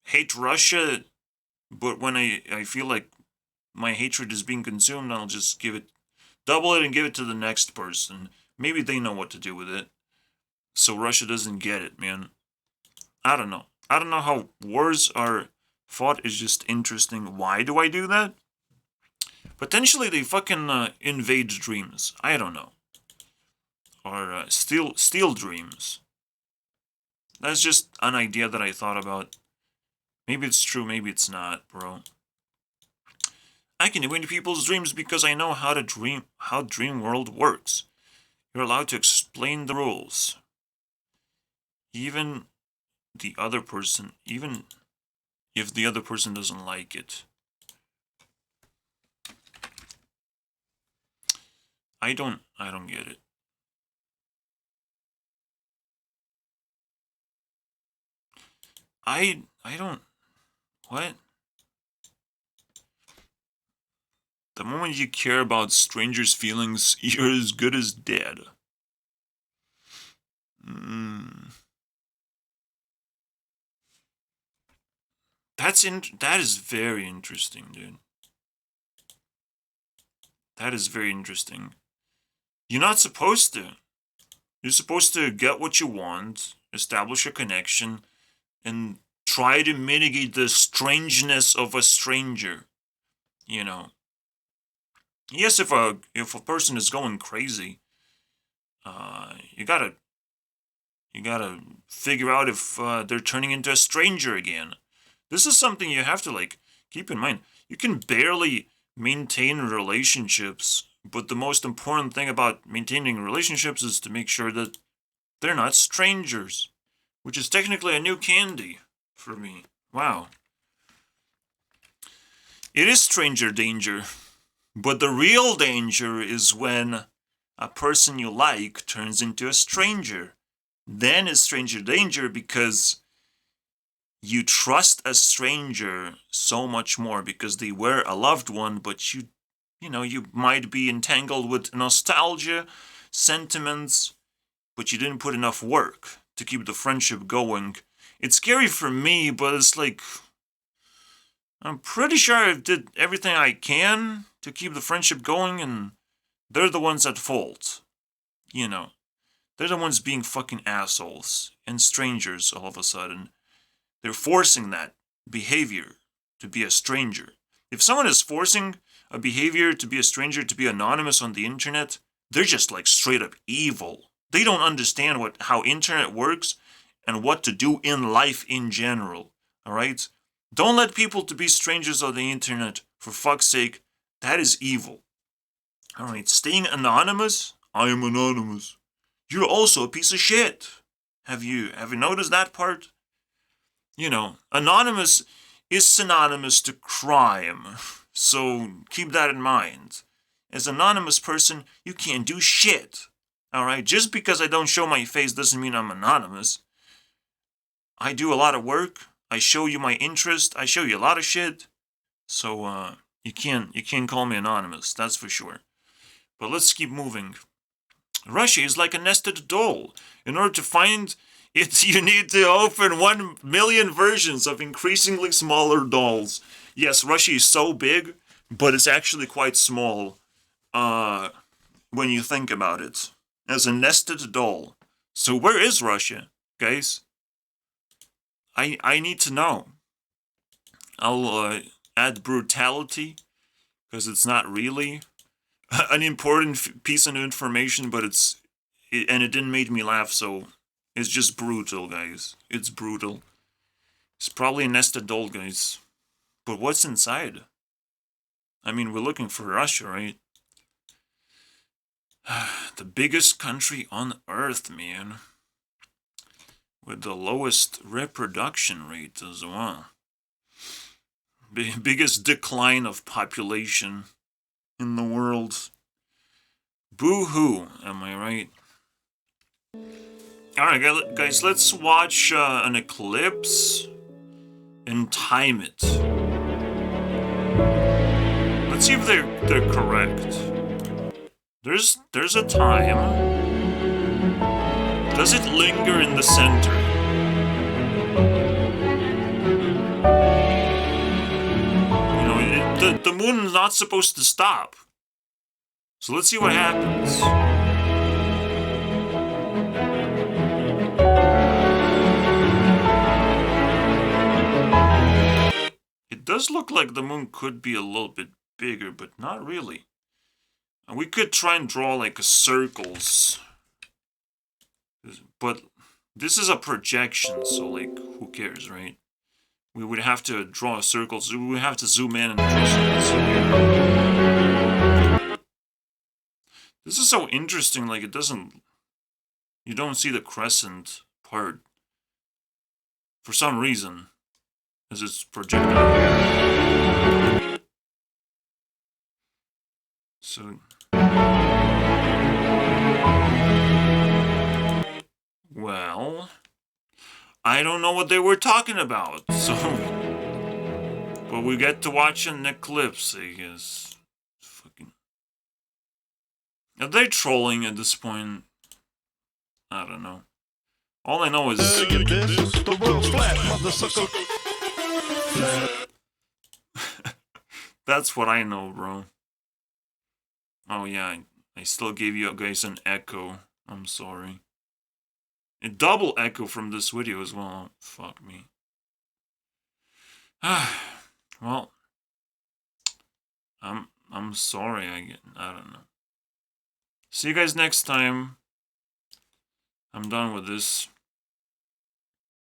hate Russia, but when I feel like my hatred is being consumed, I'll just double it and give it to the next person. Maybe they know what to do with it. So Russia doesn't get it, man. I don't know. I don't know how wars are fought. Is just interesting. Why do I do that? Potentially they fucking invade dreams. I don't know. Or steal dreams. That's just an idea that I thought about. Maybe it's true, maybe it's not, bro. I can go into people's dreams because I know how dream world works. You're allowed to explain the rules. Even if the other person doesn't like it. I don't get it. I don't, what? The moment you care about strangers' feelings, you're as good as dead. That is very interesting, dude. That is very interesting. You're not supposed to. You're supposed to get what you want, establish a connection, and try to mitigate the strangeness of a stranger. You know. Yes, if a person is going crazy, you gotta figure out if they're turning into a stranger again. This is something you have to keep in mind. You can barely maintain relationships, but the most important thing about maintaining relationships is to make sure that they're not strangers, which is technically a new candy for me. Wow. It is stranger danger, but the real danger is when a person you like turns into a stranger. Then it's stranger danger because you trust a stranger so much more because they were a loved one, but you you know, you might be entangled with nostalgia, sentiments, but you didn't put enough work to keep the friendship going. It's scary for me, but it's like, I'm pretty sure I did everything I can to keep the friendship going, and they're the ones at fault. You know, they're the ones being fucking assholes and strangers all of a sudden. They're forcing that behavior to be a stranger. If someone is forcing a behavior to be a stranger, to be anonymous on the internet, they're just like straight up evil. They don't understand how internet works and what to do in life in general. Alright? Don't let people to be strangers on the internet, for fuck's sake. That is evil. Alright, staying anonymous? I am anonymous. You're also a piece of shit. Have you noticed that part? You know, anonymous is synonymous to crime. So keep that in mind. As an anonymous person, you can't do shit. Alright, just because I don't show my face doesn't mean I'm anonymous. I do a lot of work. I show you my interest. I show you a lot of shit. So you can't call me anonymous, that's for sure. But let's keep moving. Russia is like a nested doll. In order to find it, you need to open 1 million versions of increasingly smaller dolls. Yes, Russia is so big, but it's actually quite small when you think about it. As a nested doll. So where is Russia, guys? I need to know. I'll add brutality, because it's not really an important piece of information, but it didn't make me laugh, so it's just brutal, guys. It's brutal. It's probably a nested doll, guys. But what's inside? I mean, we're looking for Russia, right? The biggest country on Earth, man. With the lowest reproduction rate as well. Biggest decline of population in the world. Boo-hoo, am I right? Alright, guys, let's watch an eclipse and time it. Let's see if they're correct. There's a time. Does it linger in the center? You know, the moon is not supposed to stop. So let's see what happens. It does look like the moon could be a little bit bigger, but not really. And we could try and draw like circles. But this is a projection, so like, who cares, right? We would have to draw a circle, so we would have to zoom in and draw circles. This is so interesting, like you don't see the crescent part. For some reason, as it's projected. So... Well, I don't know what they were talking about, so... But we get to watch an eclipse, I guess. Fucking... Are they trolling at this point? I don't know. All I know is... Get this, the world's flat, motherfucker. That's what I know, bro. Oh yeah, I still gave you guys an echo. I'm sorry. A double echo from this video as well. Fuck me. Well, I'm sorry. I don't know. See you guys next time. I'm done with this.